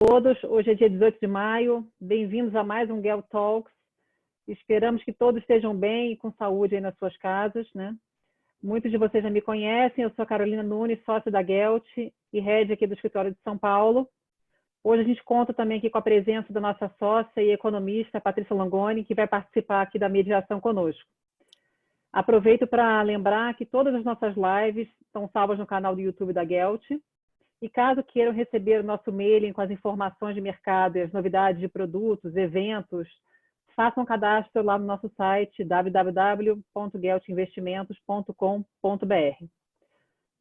Todos, hoje é dia 18 de maio, bem-vindos a mais um Gelt Talks. Esperamos que todos estejam bem e com saúde aí nas suas casas, né? Muitos de vocês já me conhecem, eu sou a Carolina Nunes, sócia da Gelt e head aqui do escritório de São Paulo. Hoje a gente conta também aqui com a presença da nossa sócia e economista, Patrícia Langoni, que vai participar aqui da mediação conosco. Aproveito para lembrar que todas as nossas lives estão salvas no canal do YouTube da Gelt. E caso queiram receber o nosso mailing com as informações de mercado e as novidades de produtos, eventos, façam um cadastro lá no nosso site www.geltinvestimentos.com.br.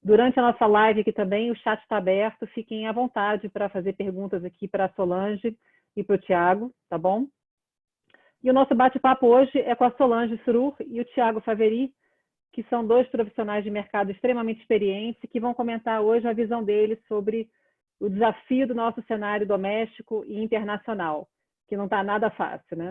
Durante a nossa live aqui também, o chat está aberto, fiquem à vontade para fazer perguntas aqui para a Solange e para o Tiago, tá bom? E o nosso bate-papo hoje é com a Solange Surur e o Tiago Faveri, que são dois profissionais de mercado extremamente experientes e que vão comentar hoje a visão deles sobre o desafio do nosso cenário doméstico e internacional, que não está nada fácil, né?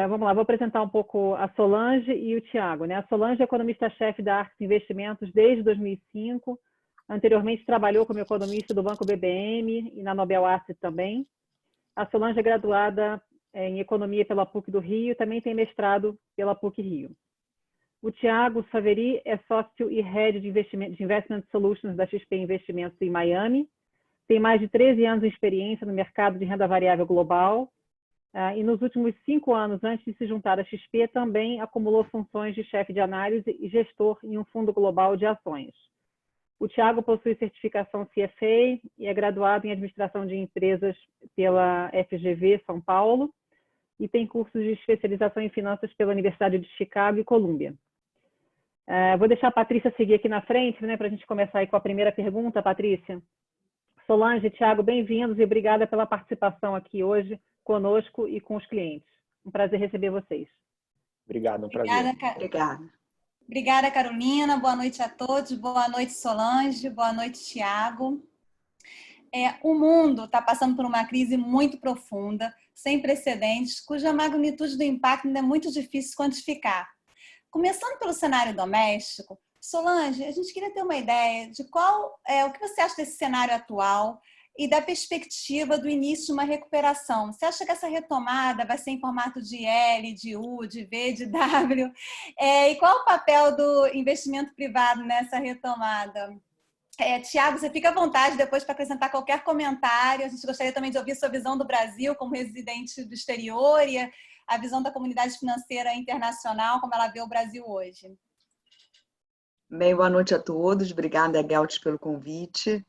Vamos lá, vou apresentar um pouco a Solange e o Tiago, né? A Solange é economista-chefe da Arx Investimentos desde 2005. Anteriormente trabalhou como economista do Banco BBM e na Nobel Asset também. A Solange é graduada em economia pela PUC do Rio, também tem mestrado pela PUC Rio. O Tiago Faveri é sócio e head de Investment Solutions da XP Investimentos em Miami. Tem mais de 13 anos de experiência no mercado de renda variável global. E nos últimos 5 anos, antes de se juntar à XP, também acumulou funções de chefe de análise e gestor em um fundo global de ações. O Tiago possui certificação CFA e é graduado em administração de empresas pela FGV São Paulo e tem cursos de especialização em finanças pela Universidade de Chicago e Colômbia. Vou deixar a Patrícia seguir aqui na frente, né, para a gente começar aí com a primeira pergunta, Patrícia. Solange e Tiago, bem-vindos e obrigada pela participação aqui hoje conosco e com os clientes. Um prazer receber vocês. Obrigado, um prazer. Obrigada, Carolina. Boa noite a todos. Boa noite, Solange. Boa noite, Tiago. O mundo está passando por uma crise muito profunda, sem precedentes, cuja magnitude do impacto ainda é muito difícil quantificar. Começando pelo cenário doméstico, Solange, a gente queria ter uma ideia de o que você acha desse cenário atual e da perspectiva do início de uma recuperação. Você acha que essa retomada vai ser em formato de L, de U, de V, de W? E qual o papel do investimento privado nessa retomada? Tiago, você fica à vontade depois para acrescentar qualquer comentário. A gente gostaria também de ouvir sua visão do Brasil como residente do exterior e a visão da comunidade financeira internacional, como ela vê o Brasil hoje. Bem, boa noite a todos. Obrigada, Gelt, pelo convite.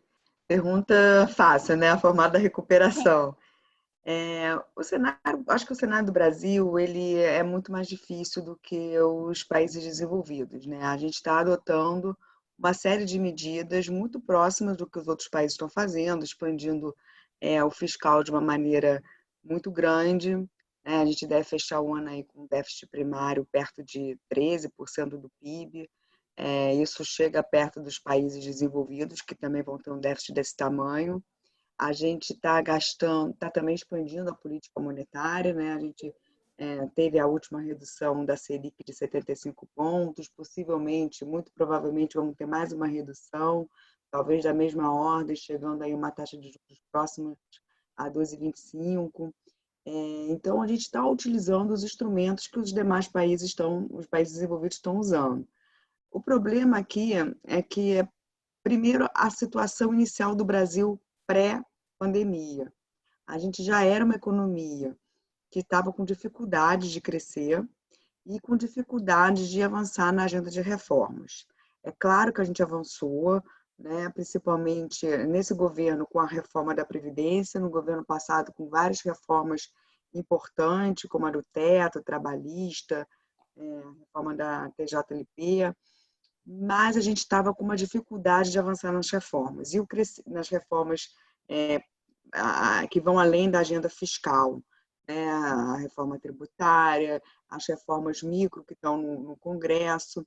Pergunta fácil, né? A formato da recuperação. Acho que o cenário do Brasil ele é muito mais difícil do que os países desenvolvidos, né? A gente está adotando uma série de medidas muito próximas do que os outros países estão fazendo, expandindo o fiscal de uma maneira muito grande. A gente deve fechar o ano aí com um déficit primário perto de 13% do PIB. Isso chega perto dos países desenvolvidos, que também vão ter um déficit desse tamanho. A gente está também expandindo a política monetária, né? A gente teve a última redução da Selic de 75 pontos, possivelmente, muito provavelmente, vamos ter mais uma redução, talvez da mesma ordem, chegando aí uma taxa de juros próxima a 12,25. Então, a gente está utilizando os instrumentos que os demais países os países desenvolvidos estão usando. O problema aqui é que, primeiro, a situação inicial do Brasil pré-pandemia. A gente já era uma economia que estava com dificuldade de crescer e com dificuldade de avançar na agenda de reformas. É claro que a gente avançou, né, principalmente nesse governo com a reforma da Previdência, no governo passado com várias reformas importantes, como a do teto, trabalhista, a reforma da TJLP, mas a gente estava com uma dificuldade de avançar nas reformas, e nas reformas que vão além da agenda fiscal, né, a reforma tributária, as reformas micro que estão no Congresso,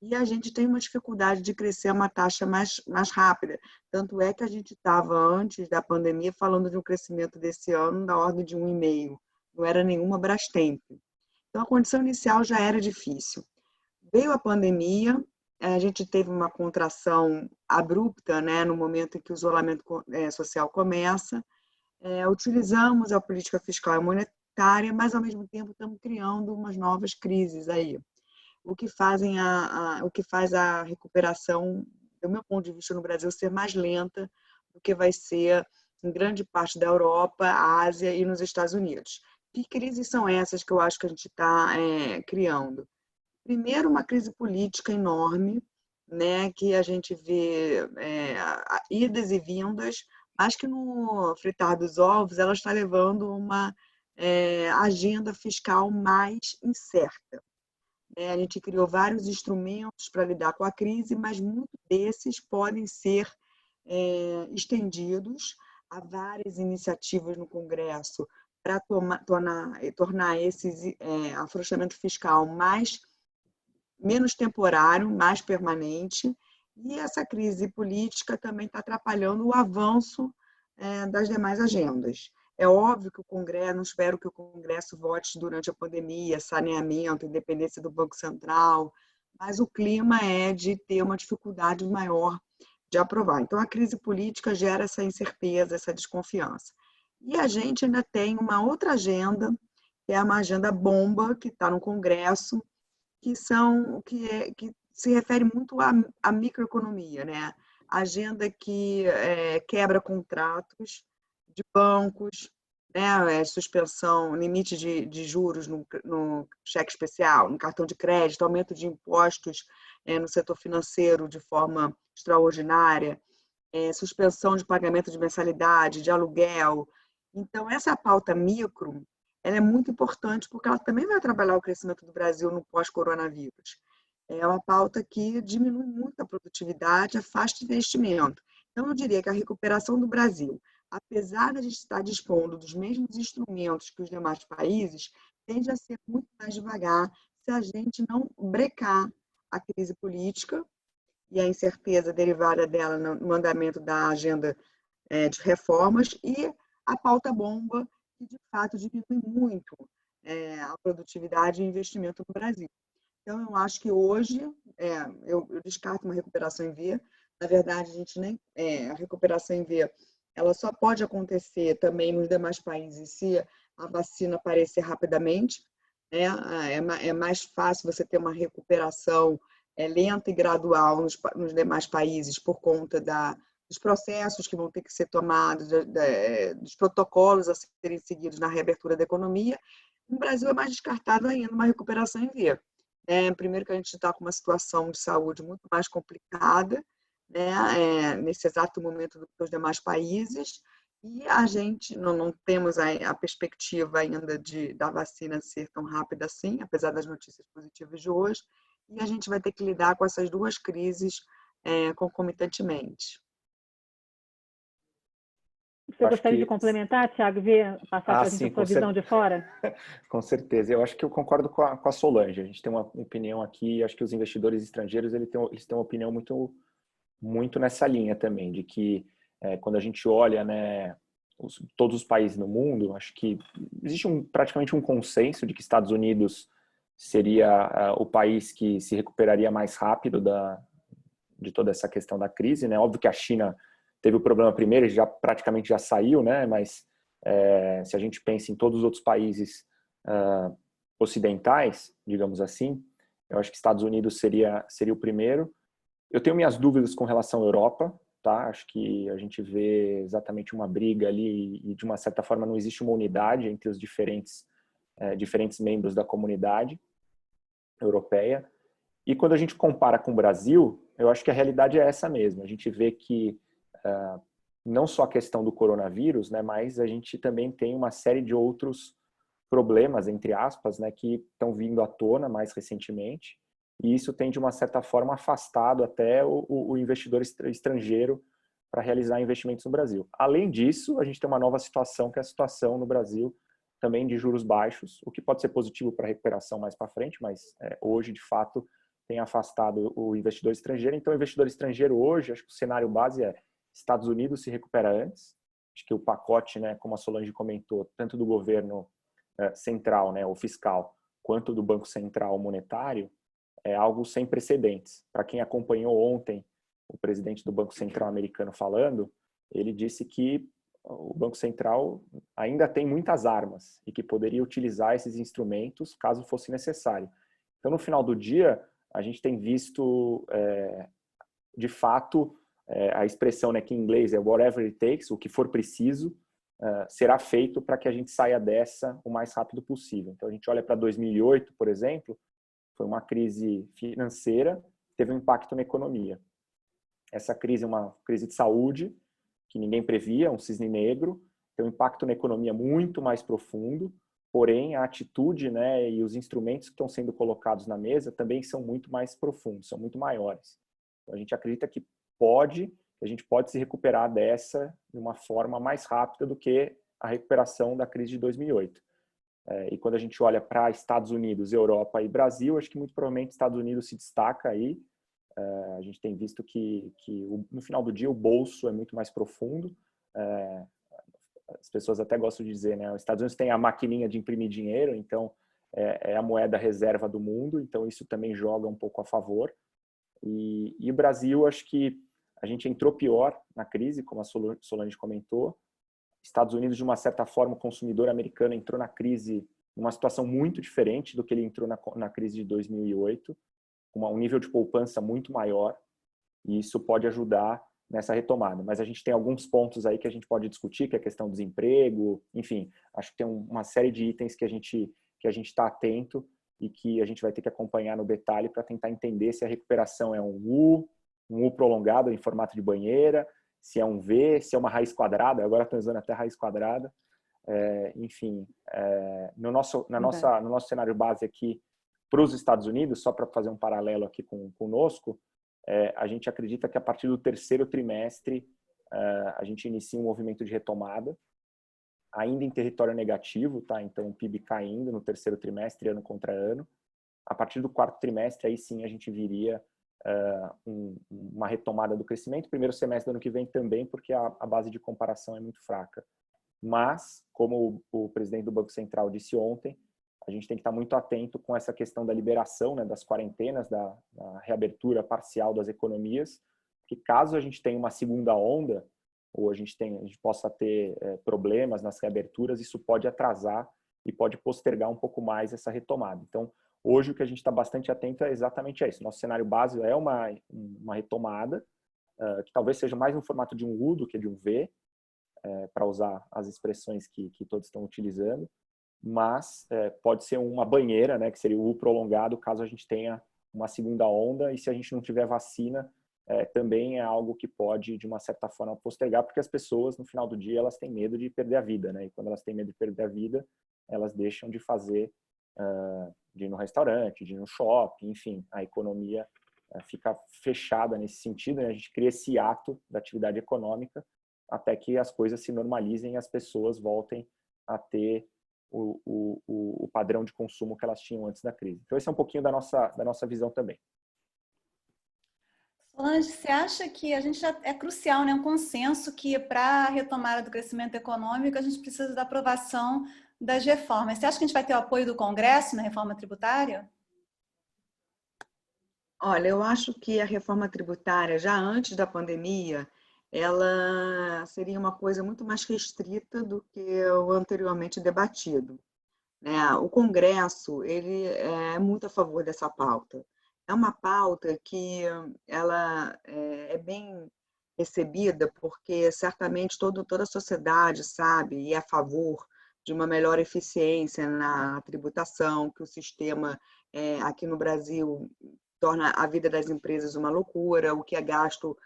e a gente tem uma dificuldade de crescer a uma taxa mais rápida. Tanto é que a gente estava, antes da pandemia, falando de um crescimento desse ano da ordem de 1,5%. Não era nenhuma Brastemp. Então, a condição inicial já era difícil. Veio a pandemia, a gente teve uma contração abrupta, né, no momento em que o isolamento social começa. Utilizamos a política fiscal e monetária, mas, ao mesmo tempo, estamos criando umas novas crises aí. O que faz a recuperação, do meu ponto de vista, no Brasil, ser mais lenta do que vai ser em grande parte da Europa, Ásia e nos Estados Unidos. Que crises são essas que eu acho que a gente está criando? Primeiro, uma crise política enorme, né, que a gente vê idas e vindas, mas que no fritar dos ovos ela está levando uma agenda fiscal mais incerta. A gente criou vários instrumentos para lidar com a crise, mas muitos desses podem ser estendidos a várias iniciativas no Congresso para tornar esse afrouxamento fiscal menos temporário, mais permanente. E essa crise política também está atrapalhando o avanço das demais agendas. É óbvio que o Congresso, não espero que o Congresso vote durante a pandemia, saneamento, independência do Banco Central, mas o clima é de ter uma dificuldade maior de aprovar. Então, a crise política gera essa incerteza, essa desconfiança. E a gente ainda tem uma outra agenda, que é uma agenda bomba, que está no Congresso, que se refere muito à microeconomia, né? Agenda que quebra contratos de bancos, né? Suspensão, limite de juros no cheque especial, no cartão de crédito, aumento de impostos no setor financeiro de forma extraordinária, suspensão de pagamento de mensalidade, de aluguel. Então, essa pauta micro, ela é muito importante porque ela também vai trabalhar o crescimento do Brasil no pós-coronavírus. É uma pauta que diminui muito a produtividade, afasta investimento. Então, eu diria que a recuperação do Brasil, apesar de a gente estar dispondo dos mesmos instrumentos que os demais países, tende a ser muito mais devagar se a gente não brecar a crise política e a incerteza derivada dela no andamento da agenda de reformas e a pauta bomba, que de fato diminui muito a produtividade e o investimento no Brasil. Então, eu acho que hoje, eu descarto uma recuperação em V. Na verdade, a gente nem a recuperação em V, ela só pode acontecer também nos demais países se a vacina aparecer rapidamente. É mais fácil você ter uma recuperação lenta e gradual nos demais países por conta dos processos que vão ter que ser tomados, dos protocolos a serem seguidos na reabertura da economia. No Brasil é mais descartado ainda uma recuperação em V. Primeiro que a gente está com uma situação de saúde muito mais complicada, né, nesse exato momento do que os demais países, e a gente não temos a perspectiva ainda da vacina ser tão rápida assim, apesar das notícias positivas de hoje, e a gente vai ter que lidar com essas duas crises concomitantemente. Você gostaria de complementar, Thiago, passar para a gente a sua visão de fora? Com certeza. Eu acho que eu concordo com a Solange. A gente tem uma opinião aqui, acho que os investidores estrangeiros eles têm uma opinião muito, muito nessa linha também, de que quando a gente olha, né, todos os países no mundo, acho que existe praticamente um consenso de que Estados Unidos seria o país que se recuperaria mais rápido de toda essa questão da crise, né? Óbvio que a China teve o problema primeiro, praticamente já saiu, né? Mas se a gente pensa em todos os outros países ocidentais, digamos assim, eu acho que Estados Unidos seria o primeiro. Eu tenho minhas dúvidas com relação à Europa, tá? Acho que a gente vê exatamente uma briga ali e de uma certa forma não existe uma unidade entre os diferentes membros da comunidade europeia. E quando a gente compara com o Brasil, eu acho que a realidade é essa mesmo. A gente vê que não só a questão do coronavírus, né, mas a gente também tem uma série de outros problemas, entre aspas, né, que estão vindo à tona mais recentemente, e isso tem, de uma certa forma, afastado até o investidor estrangeiro para realizar investimentos no Brasil. Além disso, a gente tem uma nova situação, que é a situação no Brasil também de juros baixos, o que pode ser positivo para a recuperação mais para frente, mas hoje, de fato, tem afastado o investidor estrangeiro. Então, o investidor estrangeiro hoje, acho que o cenário base é Estados Unidos se recupera antes. Acho que o pacote, né, como a Solange comentou, tanto do governo central, né, o fiscal, quanto do Banco Central monetário, é algo sem precedentes. Para quem acompanhou ontem o presidente do Banco Central americano falando, ele disse que o Banco Central ainda tem muitas armas e que poderia utilizar esses instrumentos caso fosse necessário. Então, no final do dia, a gente tem visto, de fato, a expressão, né, que em inglês é whatever it takes, o que for preciso, será feito para que a gente saia dessa o mais rápido possível. Então, a gente olha para 2008, por exemplo, foi uma crise financeira, teve um impacto na economia. Essa crise é uma crise de saúde, que ninguém previa, um cisne negro, tem um impacto na economia muito mais profundo, porém a atitude, né, e os instrumentos que estão sendo colocados na mesa também são muito mais profundos, são muito maiores. Então, a gente acredita que a gente pode se recuperar dessa de uma forma mais rápida do que a recuperação da crise de 2008. E quando a gente olha para Estados Unidos, Europa e Brasil, acho que muito provavelmente Estados Unidos se destaca aí. A gente tem visto que no final do dia o bolso é muito mais profundo. As pessoas até gostam de dizer, né? Os Estados Unidos tem a maquininha de imprimir dinheiro, então é a moeda reserva do mundo, então isso também joga um pouco a favor. E o Brasil, acho que a gente entrou pior na crise, como a Solange comentou. Estados Unidos, de uma certa forma, o consumidor americano entrou na crise numa situação muito diferente do que ele entrou na crise de 2008, com um nível de poupança muito maior, e isso pode ajudar nessa retomada. Mas a gente tem alguns pontos aí que a gente pode discutir, que é a questão do desemprego, enfim, acho que tem uma série de itens que a gente está atento e que a gente vai ter que acompanhar no detalhe para tentar entender se a recuperação é um U prolongado em formato de banheira, se é um V, se é uma raiz quadrada, agora estão usando até raiz quadrada. Enfim, no nosso cenário base aqui, para os Estados Unidos, só para fazer um paralelo aqui conosco, a gente acredita que a partir do terceiro trimestre a gente inicia um movimento de retomada, ainda em território negativo, tá? Então o PIB caindo no terceiro trimestre, ano contra ano. A partir do quarto trimestre, aí sim a gente viria uma retomada do crescimento. Primeiro semestre do ano que vem também, porque a base de comparação é muito fraca. Mas, como o presidente do Banco Central disse ontem, a gente tem que estar muito atento com essa questão da liberação, né, das quarentenas, da reabertura parcial das economias, que caso a gente tenha uma segunda onda, ou a gente possa ter problemas nas reaberturas, isso pode atrasar e pode postergar um pouco mais essa retomada. Então, hoje o que a gente está bastante atento é exatamente a isso. Nosso cenário base é uma retomada, que talvez seja mais no formato de um U do que de um V, para usar as expressões que todos estão utilizando, mas pode ser uma banheira, né, que seria o U prolongado, caso a gente tenha uma segunda onda, e se a gente não tiver vacina, também é algo que pode, de uma certa forma, postergar, porque as pessoas, no final do dia, elas têm medo de perder a vida, né, e quando elas têm medo de perder a vida, elas deixam de fazer, de ir no restaurante, de ir no shopping, enfim, a economia fica fechada nesse sentido, né, a gente cria esse ato da atividade econômica até que as coisas se normalizem e as pessoas voltem a ter o padrão de consumo que elas tinham antes da crise. Então, esse é um pouquinho da nossa visão também. Solange, você acha que a gente é crucial, né, um consenso que para a retomada do crescimento econômico a gente precisa da aprovação das reformas. Você acha que a gente vai ter o apoio do Congresso na reforma tributária? Olha, eu acho que a reforma tributária, já antes da pandemia, ela seria uma coisa muito mais restrita do que o anteriormente debatido, né? O Congresso, ele é muito a favor dessa pauta. É uma pauta que ela é bem recebida, porque certamente toda a sociedade sabe e é a favor de uma melhor eficiência na tributação, que o sistema aqui no Brasil torna a vida das empresas uma loucura, o que é gasto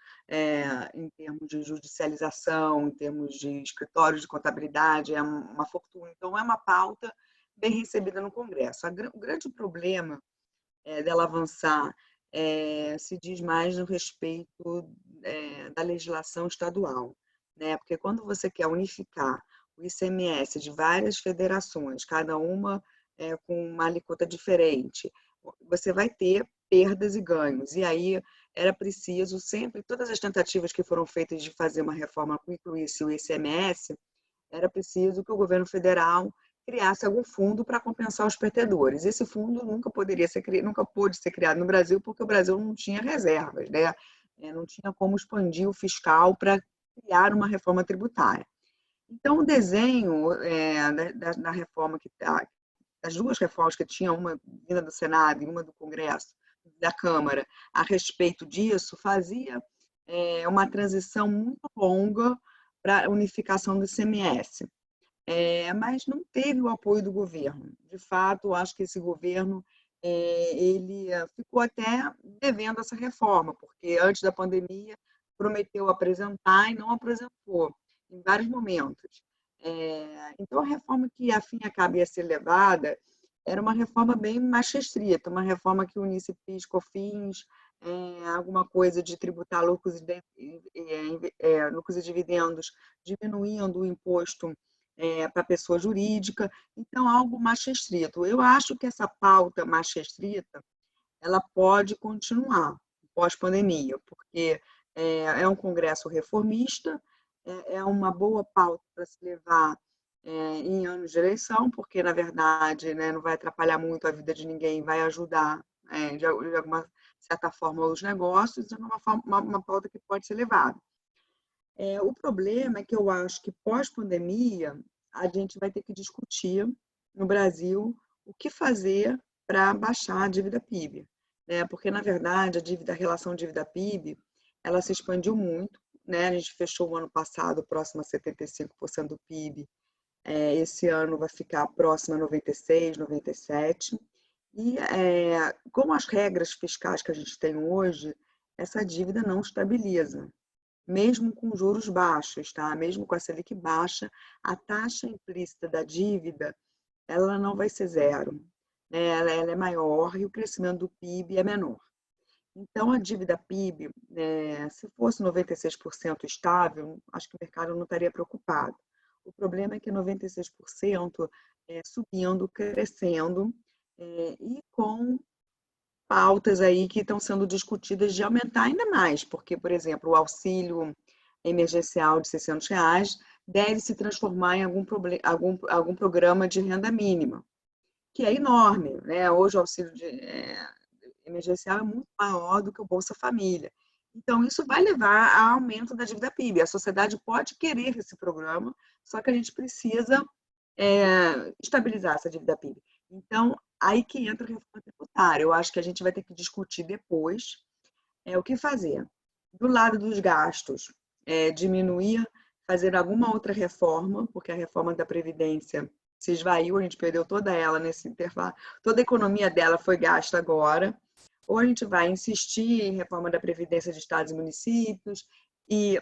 em termos de judicialização, em termos de escritórios de contabilidade, é uma fortuna. Então, é uma pauta bem recebida no Congresso. O grande problema dela avançar se diz mais no respeito da legislação estadual, né? Porque quando você quer unificar o ICMS de várias federações, cada uma com uma alíquota diferente, você vai ter perdas e ganhos. E aí era preciso sempre, todas as tentativas que foram feitas de fazer uma reforma que incluísse o ICMS, era preciso que o governo federal criasse algum fundo para compensar os perdedores. Esse fundo nunca pôde ser criado no Brasil, porque o Brasil não tinha reservas, né? Não tinha como expandir o fiscal para criar uma reforma tributária. Então, o desenho da reforma das duas reformas que tinha, uma vinda do Senado e uma do Congresso, da Câmara, a respeito disso, fazia uma transição muito longa para a unificação do ICMS. Mas não teve o apoio do governo. De fato, acho que esse governo ele ficou até devendo essa reforma, porque antes da pandemia prometeu apresentar e não apresentou em vários momentos. Então, a reforma que, a fim e a cabo, ia ser levada era uma reforma bem mais restrita, uma reforma que unisse PIS, COFINS, alguma coisa de tributar lucros e dividendos, diminuindo o imposto para a pessoa jurídica, então algo mais restrito. Eu acho que essa pauta mais restrita, ela pode continuar pós-pandemia, porque é um congresso reformista, é uma boa pauta para se levar em anos de eleição, porque, na verdade, né, não vai atrapalhar muito a vida de ninguém, vai ajudar, de alguma certa forma, os negócios, é uma pauta que pode ser levada. O problema é que eu acho que pós-pandemia a gente vai ter que discutir no Brasil o que fazer para baixar a dívida PIB, né? Porque, na verdade, a relação dívida-PIB, ela se expandiu muito, né? A gente fechou o ano passado próximo a 75% do PIB, esse ano vai ficar próximo a 96%, 97%, e com as regras fiscais que a gente tem hoje, essa dívida não estabiliza. Mesmo com juros baixos, tá? Mesmo com a Selic baixa, a taxa implícita da dívida, ela não vai ser zero, né? Ela é maior e o crescimento do PIB é menor. Então, a dívida PIB, se fosse 96% estável, acho que o mercado não estaria preocupado. O problema é que 96% subindo, crescendo, e com pautas aí que estão sendo discutidas de aumentar ainda mais, porque, por exemplo, o auxílio emergencial de R$ 600 deve se transformar em algum programa de renda mínima, que é enorme, né? Hoje o auxílio emergencial é muito maior do que o Bolsa Família. Então, isso vai levar a aumento da dívida PIB. A sociedade pode querer esse programa, só que a gente precisa estabilizar essa dívida PIB. Então, aí que entra a reforma tributária. Eu acho que a gente vai ter que discutir depois o que fazer. Do lado dos gastos, diminuir, fazer alguma outra reforma, porque a reforma da Previdência se esvaiu, a gente perdeu toda ela nesse intervalo, toda a economia dela foi gasta agora. Ou a gente vai insistir em reforma da Previdência de estados e municípios e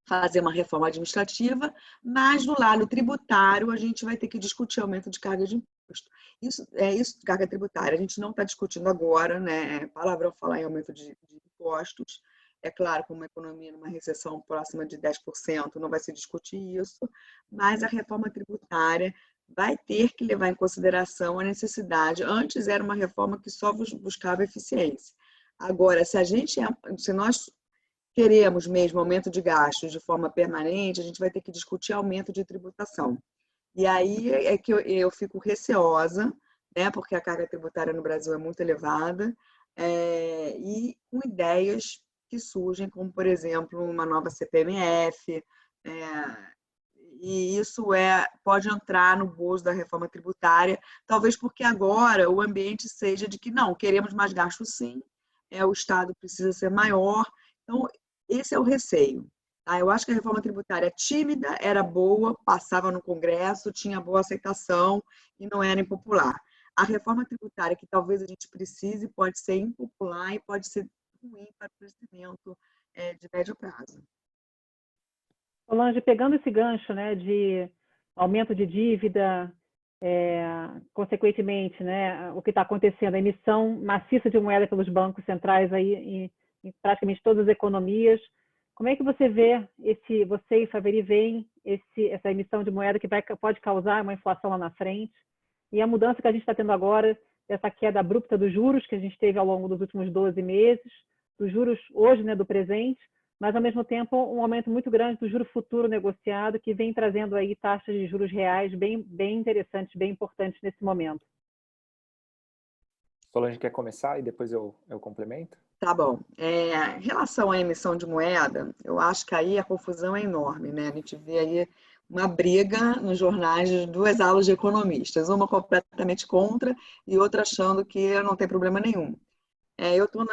fazer uma reforma administrativa, mas do lado tributário a gente vai ter que discutir aumento de carga de imposto. Isso carga tributária, a gente não está discutindo agora, né? Palavrão falar em aumento de impostos. É claro que uma economia numa recessão próxima de 10% não vai se discutir isso, mas a reforma tributária vai ter que levar em consideração a necessidade. Antes era uma reforma que só buscava eficiência. Agora, se nós queremos mesmo aumento de gastos de forma permanente, a gente vai ter que discutir aumento de tributação. E aí é que eu fico receosa, né, porque a carga tributária no Brasil é muito elevada, e com ideias que surgem, como, por exemplo, uma nova CPMF, e isso pode entrar no bolso da reforma tributária, talvez porque agora o ambiente seja de que não, queremos mais gastos sim, o Estado precisa ser maior. Então, esse é o receio. Tá? Eu acho que a reforma tributária é tímida, era boa, passava no Congresso, tinha boa aceitação e não era impopular. A reforma tributária que talvez a gente precise pode ser impopular e pode ser ruim para o crescimento de médio prazo. Solange, pegando esse gancho, né, de aumento de dívida, consequentemente, né, o que está acontecendo, a emissão maciça de moeda pelos bancos centrais aí em praticamente todas as economias, como é que você vê você e Faveri veem essa emissão de moeda que pode causar uma inflação lá na frente, e a mudança que a gente está tendo agora, essa queda abrupta dos juros que a gente teve ao longo dos últimos 12 meses, dos juros hoje, né, do presente, mas ao mesmo tempo um aumento muito grande do juro futuro negociado, que vem trazendo aí taxas de juros reais bem interessantes, bem importantes nesse momento. Solange quer começar e depois eu complemento? Tá bom. Em relação à emissão de moeda, eu acho que aí a confusão é enorme, né? A gente vê aí uma briga nos jornais de duas alas de economistas, uma completamente contra e outra achando que não tem problema nenhum. Eu estou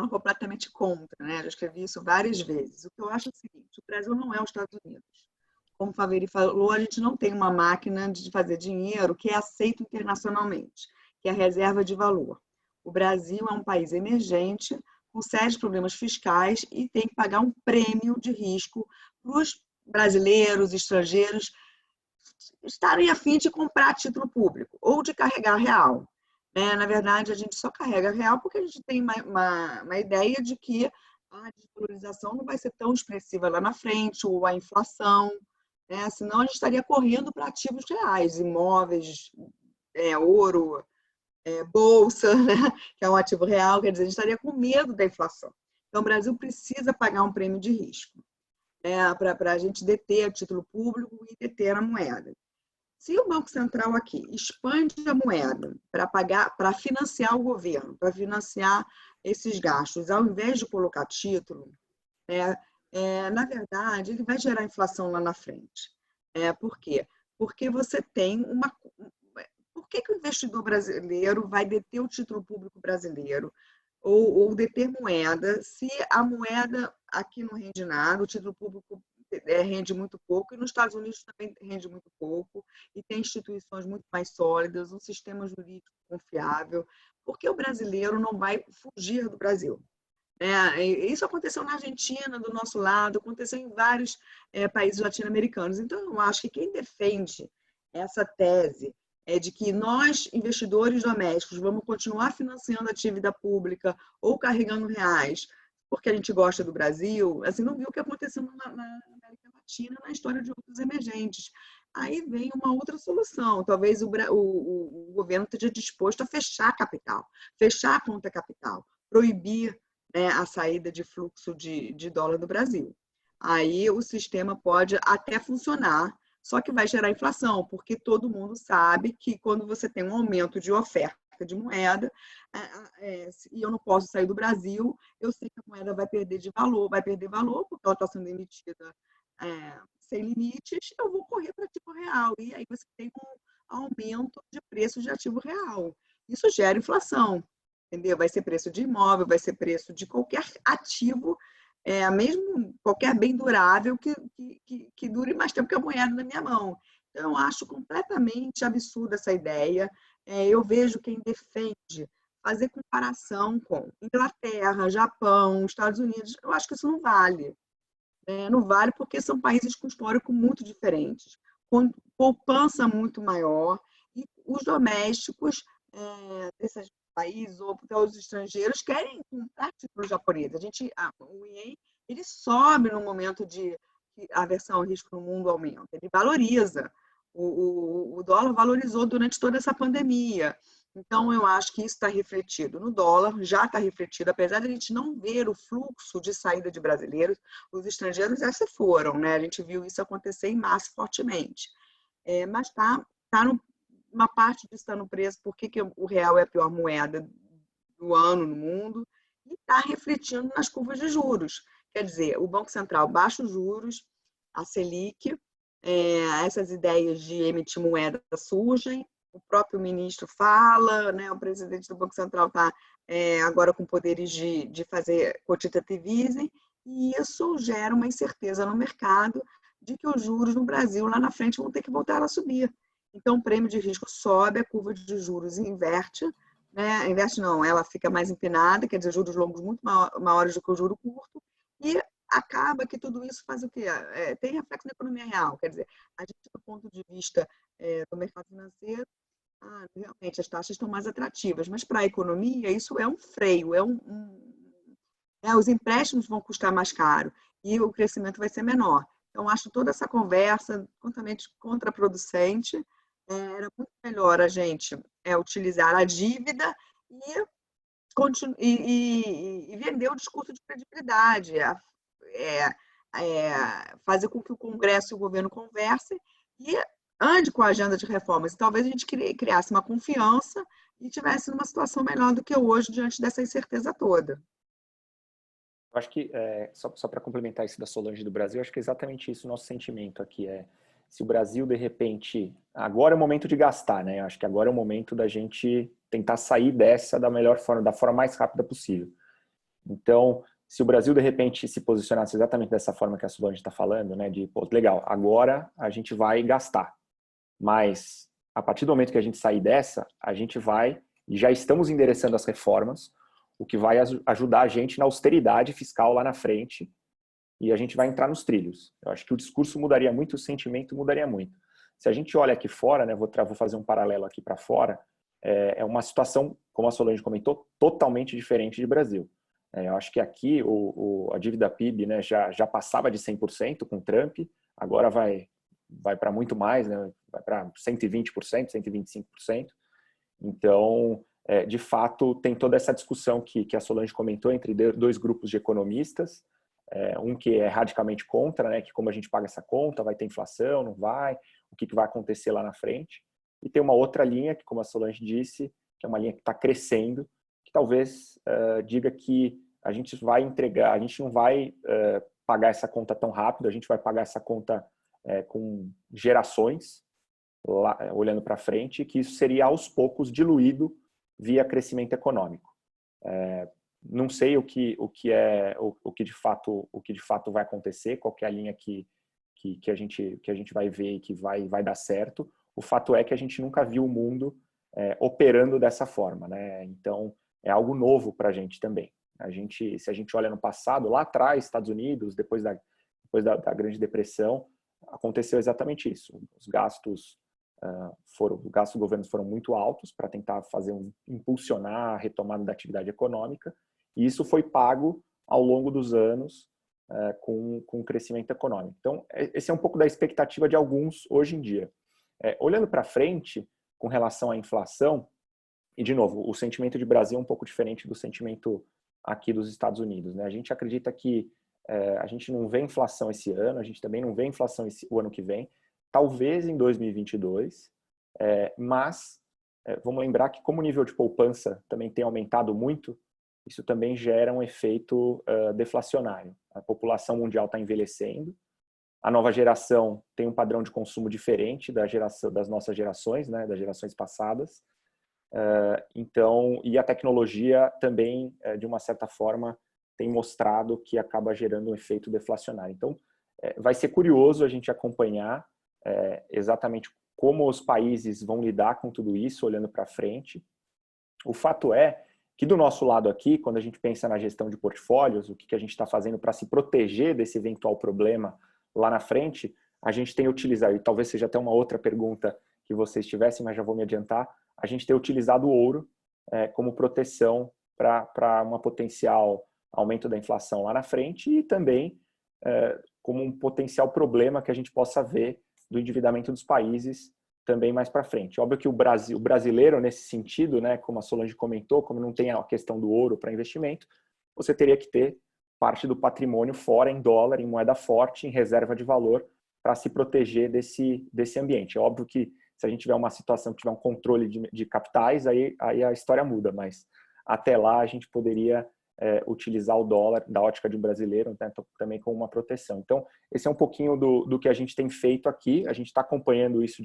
completamente contra, né? Já escrevi isso várias vezes. O que eu acho é o seguinte: o Brasil não é os Estados Unidos. Como o Faveri falou, a gente não tem uma máquina de fazer dinheiro que é aceito internacionalmente, que é a reserva de valor. O Brasil é um país emergente, com sérios problemas fiscais e tem que pagar um prêmio de risco para os brasileiros, estrangeiros, estarem a fim de comprar título público ou de carregar real. Na verdade, a gente só carrega real porque a gente tem uma ideia de que a desvalorização não vai ser tão expressiva lá na frente, ou a inflação, senão a gente estaria correndo para ativos reais, imóveis, ouro, bolsa, né? Que é um ativo real, quer dizer, a gente estaria com medo da inflação. Então, o Brasil precisa pagar um prêmio de risco, para a gente deter o título público e deter a moeda. Se o Banco Central aqui expande a moeda para financiar o governo, para financiar esses gastos, ao invés de colocar título, na verdade, ele vai gerar inflação lá na frente. Por quê? Porque você tem uma... Por que o investidor brasileiro vai deter o título público brasileiro ou deter moeda se a moeda aqui não rende nada, o título público rende muito pouco, e nos Estados Unidos também rende muito pouco, e tem instituições muito mais sólidas, um sistema jurídico confiável, porque o brasileiro não vai fugir do Brasil. Isso aconteceu na Argentina, do nosso lado, aconteceu em vários países latino-americanos. Então, eu acho que quem defende essa tese de que nós, investidores domésticos, vamos continuar financiando a dívida pública ou carregando reais porque a gente gosta do Brasil, assim, não viu o que aconteceu na América Latina, na história de outros emergentes. Aí vem uma outra solução. Talvez o governo esteja disposto a fechar a capital, fechar a conta capital, proibir a saída de fluxo de dólar do Brasil. Aí o sistema pode até funcionar, só que vai gerar inflação, porque todo mundo sabe que quando você tem um aumento de oferta de moeda, e eu não posso sair do Brasil, eu sei que a moeda vai perder valor, porque ela está sendo emitida sem limites, eu vou correr para ativo real, e aí você tem um aumento de preço de ativo real. Isso gera inflação, entendeu? Vai ser preço de imóvel, vai ser preço de qualquer ativo, mesmo qualquer bem durável que dure mais tempo que a moeda na minha mão. Então, eu acho completamente absurda essa ideia. Eu vejo quem defende fazer comparação com Inglaterra, Japão, Estados Unidos. Eu acho que isso não vale. Não vale porque são países com histórico muito diferentes, com poupança muito maior, e os domésticos desses países ou até os estrangeiros querem comprar títulos japoneses. O ien, ele sobe no momento de que a aversão ao risco no mundo aumenta, ele valoriza. O dólar valorizou durante toda essa pandemia. Então, eu acho que isso está refletido no dólar, já está refletido, apesar de a gente não ver o fluxo de saída de brasileiros, os estrangeiros já se foram, né? A gente viu isso acontecer em massa fortemente. Mas uma parte disso está no preço, porque o real é a pior moeda do ano no mundo, e está refletindo nas curvas de juros. Quer dizer, o Banco Central baixa os juros, a Selic, essas ideias de emitir moeda surgem, o próprio ministro fala, né, o presidente do Banco Central está agora com poderes de fazer quantitative easing, e isso gera uma incerteza no mercado de que os juros no Brasil lá na frente vão ter que voltar a subir. Então, o prêmio de risco sobe, a curva de juros inverte, né? Inverte não, ela fica mais empinada, quer dizer, juros longos muito maiores do que o juro curto, e acaba que tudo isso faz o quê? Tem reflexo na economia real, quer dizer, a gente, do ponto de vista do mercado financeiro, realmente as taxas estão mais atrativas, mas para a economia isso é um freio, os empréstimos vão custar mais caro e o crescimento vai ser menor. Então, acho toda essa conversa totalmente contraproducente. Era muito melhor a gente utilizar a dívida e vender o discurso de credibilidade, fazer com que o Congresso e o governo conversem e ande com a agenda de reformas. Talvez a gente criasse uma confiança e estivesse numa situação melhor do que hoje, diante dessa incerteza toda. Eu acho que, só para complementar isso da Solange do Brasil, acho que é exatamente isso o nosso sentimento aqui. Se o Brasil, de repente, agora é o momento de gastar, né? Eu acho que agora é o momento da gente tentar sair dessa da melhor forma, da forma mais rápida possível. Então, se o Brasil, de repente, se posicionasse exatamente dessa forma que a Solange está falando, né? De, pô, legal, agora a gente vai gastar. Mas, a partir do momento que a gente sair dessa, a gente vai, e já estamos endereçando as reformas, o que vai ajudar a gente na austeridade fiscal lá na frente, e a gente vai entrar nos trilhos. Eu acho que o discurso mudaria muito, o sentimento mudaria muito. Se a gente olha aqui fora, né, vou fazer um paralelo aqui para fora, é uma situação, como a Solange comentou, totalmente diferente de Brasil. Eu acho que aqui a dívida PIB, né, já passava de 100% com Trump, agora vai para muito mais, né, vai para 120%, 125%. Então, de fato, tem toda essa discussão que a Solange comentou entre dois grupos de economistas, um que é radicalmente contra, né, que como a gente paga essa conta, vai ter inflação, não vai, o que vai acontecer lá na frente. E tem uma outra linha, que como a Solange disse, que é uma linha que está crescendo, que talvez diga que a gente vai entregar, a gente não vai pagar essa conta tão rápido, a gente vai pagar essa conta com gerações, lá, olhando para frente, que isso seria aos poucos diluído via crescimento econômico. Não sei o que de fato vai acontecer, qual que é a linha que a gente vai ver e que vai dar certo. O fato é que a gente nunca viu o mundo operando dessa forma, né? Então é algo novo para a gente também. Se a gente olha no passado, lá atrás, Estados Unidos, depois da Grande Depressão, aconteceu exatamente isso. Os gastos do governo foram muito altos para tentar impulsionar a retomada da atividade econômica, e isso foi pago ao longo dos anos com o crescimento econômico. Então, esse é um pouco da expectativa de alguns hoje em dia. Olhando para frente, com relação à inflação, e de novo, o sentimento de Brasil é um pouco diferente do sentimento aqui dos Estados Unidos, né? A gente acredita que a gente não vê inflação esse ano, a gente também não vê inflação o ano que vem, talvez em 2022, mas vamos lembrar que como o nível de poupança também tem aumentado muito, isso também gera um efeito deflacionário. A população mundial está envelhecendo, a nova geração tem um padrão de consumo diferente das nossas gerações, né, das gerações passadas. Então, e a tecnologia também, de uma certa forma, tem mostrado que acaba gerando um efeito deflacionário. Então, vai ser curioso a gente acompanhar exatamente como os países vão lidar com tudo isso, olhando para frente. O fato é que do nosso lado aqui, quando a gente pensa na gestão de portfólios, o que a gente está fazendo para se proteger desse eventual problema lá na frente, a gente tem utilizado, e talvez seja até uma outra pergunta que vocês tivessem, mas já vou me adiantar, a gente tem utilizado o ouro como proteção para um potencial aumento da inflação lá na frente e também como um potencial problema que a gente possa ver do endividamento dos países também mais para frente. Óbvio que o brasileiro, nesse sentido, né, como a Solange comentou, como não tem a questão do ouro para investimento, você teria que ter parte do patrimônio fora em dólar, em moeda forte, em reserva de valor, para se proteger desse ambiente. É óbvio que se a gente tiver uma situação que tiver um controle de capitais, aí a história muda, mas até lá a gente poderia utilizar o dólar da ótica de um brasileiro, né, também como uma proteção. Então, esse é um pouquinho do que a gente tem feito aqui, a gente está acompanhando isso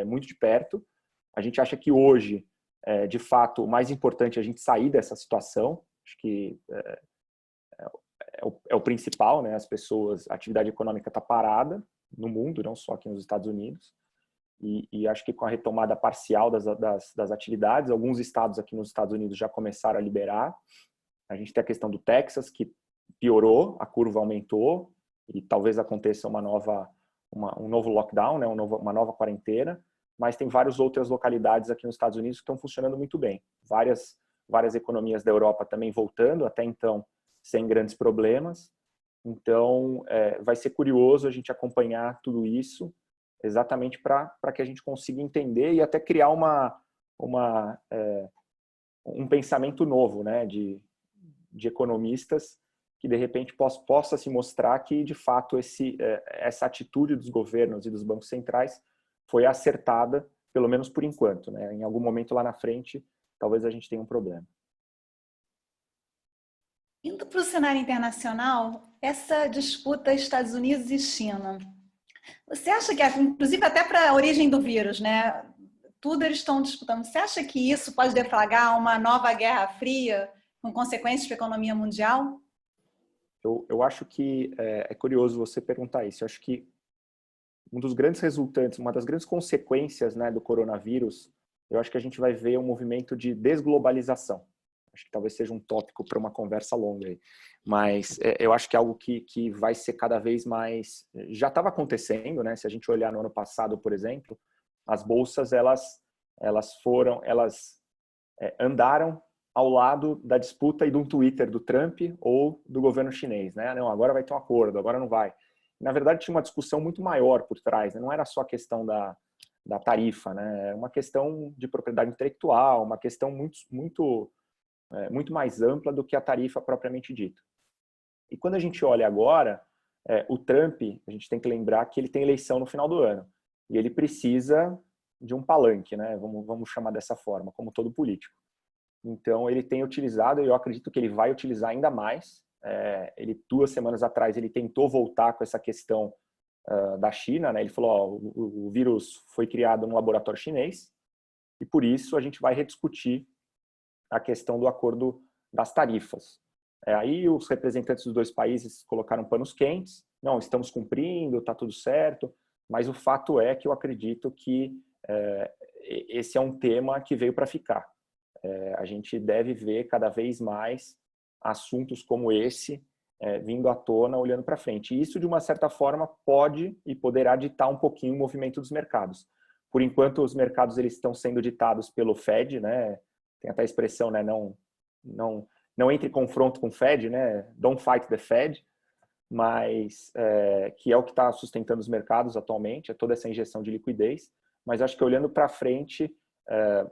muito de perto. A gente acha que hoje, de fato, o mais importante é a gente sair dessa situação, acho que é o principal, né? A atividade econômica está parada no mundo, não só aqui nos Estados Unidos, e acho que com a retomada parcial das atividades, alguns estados aqui nos Estados Unidos já começaram a liberar. A gente tem a questão do Texas, que piorou, a curva aumentou, e talvez aconteça um novo lockdown, né? Uma nova quarentena, mas tem várias outras localidades aqui nos Estados Unidos que estão funcionando muito bem. Várias economias da Europa também voltando, até então sem grandes problemas. Então, vai ser curioso a gente acompanhar tudo isso, exatamente para que a gente consiga entender e até criar um pensamento novo, né, de economistas que de repente possa se mostrar que, de fato, essa atitude dos governos e dos bancos centrais foi acertada, pelo menos por enquanto, né? Em algum momento lá na frente, talvez a gente tenha um problema. Indo para o cenário internacional, essa disputa Estados Unidos e China, você acha que, inclusive até para a origem do vírus, né? Tudo eles estão disputando. Você acha que isso pode deflagrar uma nova Guerra Fria com consequências para a economia mundial? Eu acho que é curioso você perguntar isso. Eu acho que um dos grandes resultantes, uma das grandes consequências, né, do coronavírus, eu acho que a gente vai ver um movimento de desglobalização. Acho que talvez seja um tópico para uma conversa longa aí. Mas eu acho que é algo que vai ser cada vez mais... Já estava acontecendo, né? Se a gente olhar no ano passado, por exemplo, as bolsas, elas andaram ao lado da disputa e de um Twitter do Trump ou do governo chinês, né? Não, agora vai ter um acordo, agora não vai. Na verdade, tinha uma discussão muito maior por trás, né? Não era só a questão da tarifa, né? Era uma questão de propriedade intelectual, uma questão muito mais ampla do que a tarifa propriamente dita. E quando a gente olha agora, o Trump, a gente tem que lembrar que ele tem eleição no final do ano. E ele precisa de um palanque, né? Vamos chamar dessa forma, como todo político. Então, ele tem utilizado, e eu acredito que ele vai utilizar ainda mais. 2 semanas atrás, ele tentou voltar com essa questão da China, né? Ele falou, o vírus foi criado num laboratório chinês, e por isso a gente vai rediscutir a questão do acordo das tarifas. Aí os representantes dos 2 países colocaram panos quentes, não, estamos cumprindo, está tudo certo, mas o fato é que eu acredito que esse é um tema que veio para ficar. A gente deve ver cada vez mais assuntos como esse vindo à tona, olhando para frente. E isso, de uma certa forma, pode e poderá ditar um pouquinho o movimento dos mercados. Por enquanto, os mercados eles estão sendo ditados pelo Fed, né? Tem até a expressão, né? Não entre em confronto com o Fed, né? Don't fight the Fed, mas que é o que está sustentando os mercados atualmente, é toda essa injeção de liquidez. Mas acho que olhando para frente,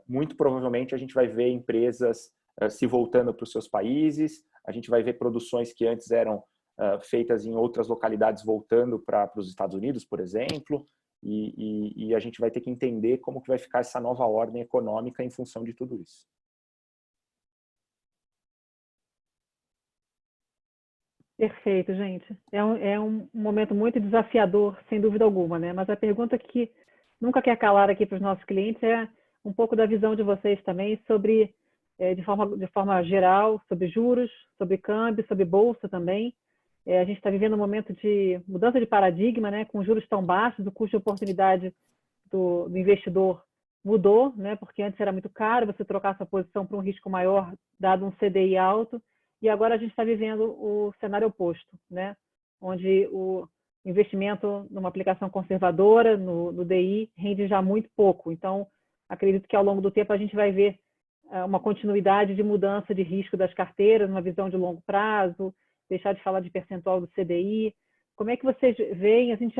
muito provavelmente a gente vai ver empresas se voltando para os seus países, a gente vai ver produções que antes eram feitas em outras localidades voltando para os Estados Unidos, por exemplo, e a gente vai ter que entender como que vai ficar essa nova ordem econômica em função de tudo isso. Perfeito, gente. É um momento muito desafiador, sem dúvida alguma, né? Mas a pergunta que nunca quer calar aqui para os nossos clientes é um pouco da visão de vocês também sobre, de forma geral, sobre juros, sobre câmbio, sobre bolsa também. A gente está vivendo um momento de mudança de paradigma, né? Com juros tão baixos, o custo de oportunidade do investidor mudou, né? Porque antes era muito caro você trocar sua posição para um risco maior, dado um CDI alto. E agora a gente está vivendo o cenário oposto, né? Onde o investimento numa aplicação conservadora, no DI, rende já muito pouco. Então, acredito que ao longo do tempo a gente vai ver uma continuidade de mudança de risco das carteiras, uma visão de longo prazo, deixar de falar de percentual do CDI. Como é que vocês veem? A gente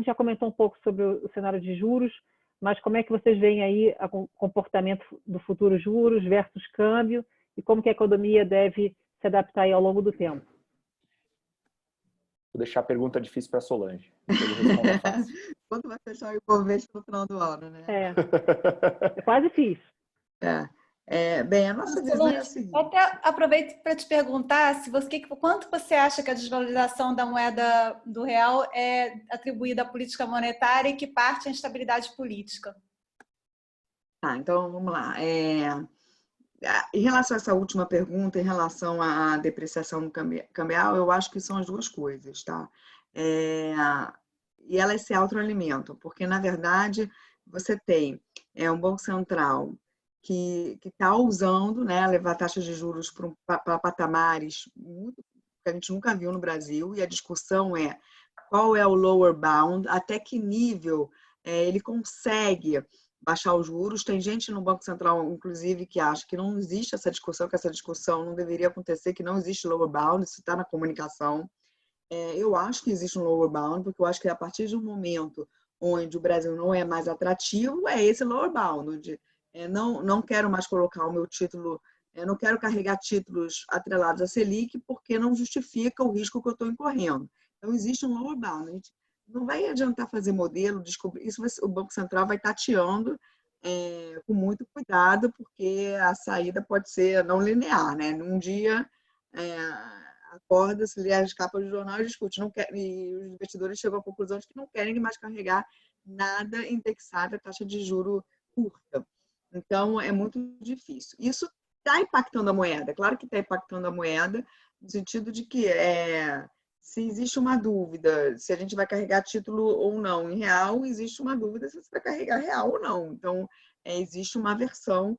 já comentou um pouco sobre o cenário de juros, mas como é que vocês veem aí o comportamento do futuro juros versus câmbio e como que a economia deve se adaptar aí ao longo do tempo? Vou deixar a pergunta difícil para a Solange. Depois eu respondo a fácil. Quando vai fechar o Ibovespa no final do ano, né? Eu quase fiz. Bem, a nossa visão é a seguinte. Eu até aproveito para te perguntar quanto você acha que a desvalorização da moeda do real é atribuída à política monetária e que parte à instabilidade política? Tá, então vamos lá. Em relação a essa última pergunta, em relação à depreciação cambial, eu acho que são as duas coisas, tá? E elas se autoalimentam, porque, na verdade, você tem um Banco Central que está ousando, né, levar taxas de juros para patamares que a gente nunca viu no Brasil, e a discussão é qual é o lower bound, até que nível ele consegue baixar os juros. Tem gente no Banco Central, inclusive, que acha que não existe essa discussão, que essa discussão não deveria acontecer, que não existe lower bound, isso está na comunicação. Eu acho que existe um lower bound, porque eu acho que a partir de um momento onde o Brasil não é mais atrativo, é esse lower bound, onde não quero mais colocar o meu título Eu não quero carregar títulos atrelados à Selic porque não justifica o risco que eu estou incorrendo. Então, existe um lower bound. A gente não vai adiantar fazer modelo, descobrir isso, o Banco Central vai tateando com muito cuidado, porque a saída pode ser não linear, né? Num dia, acorda, se lê as capas do jornal e discute. Não quer, e os investidores chegam à conclusão de que não querem mais carregar nada indexado à taxa de juro curta. Então, é muito difícil. Isso está impactando a moeda. Claro que está impactando a moeda, no sentido de que se existe uma dúvida se a gente vai carregar título ou não em real, existe uma dúvida se você vai carregar real ou não. Então, existe uma aversão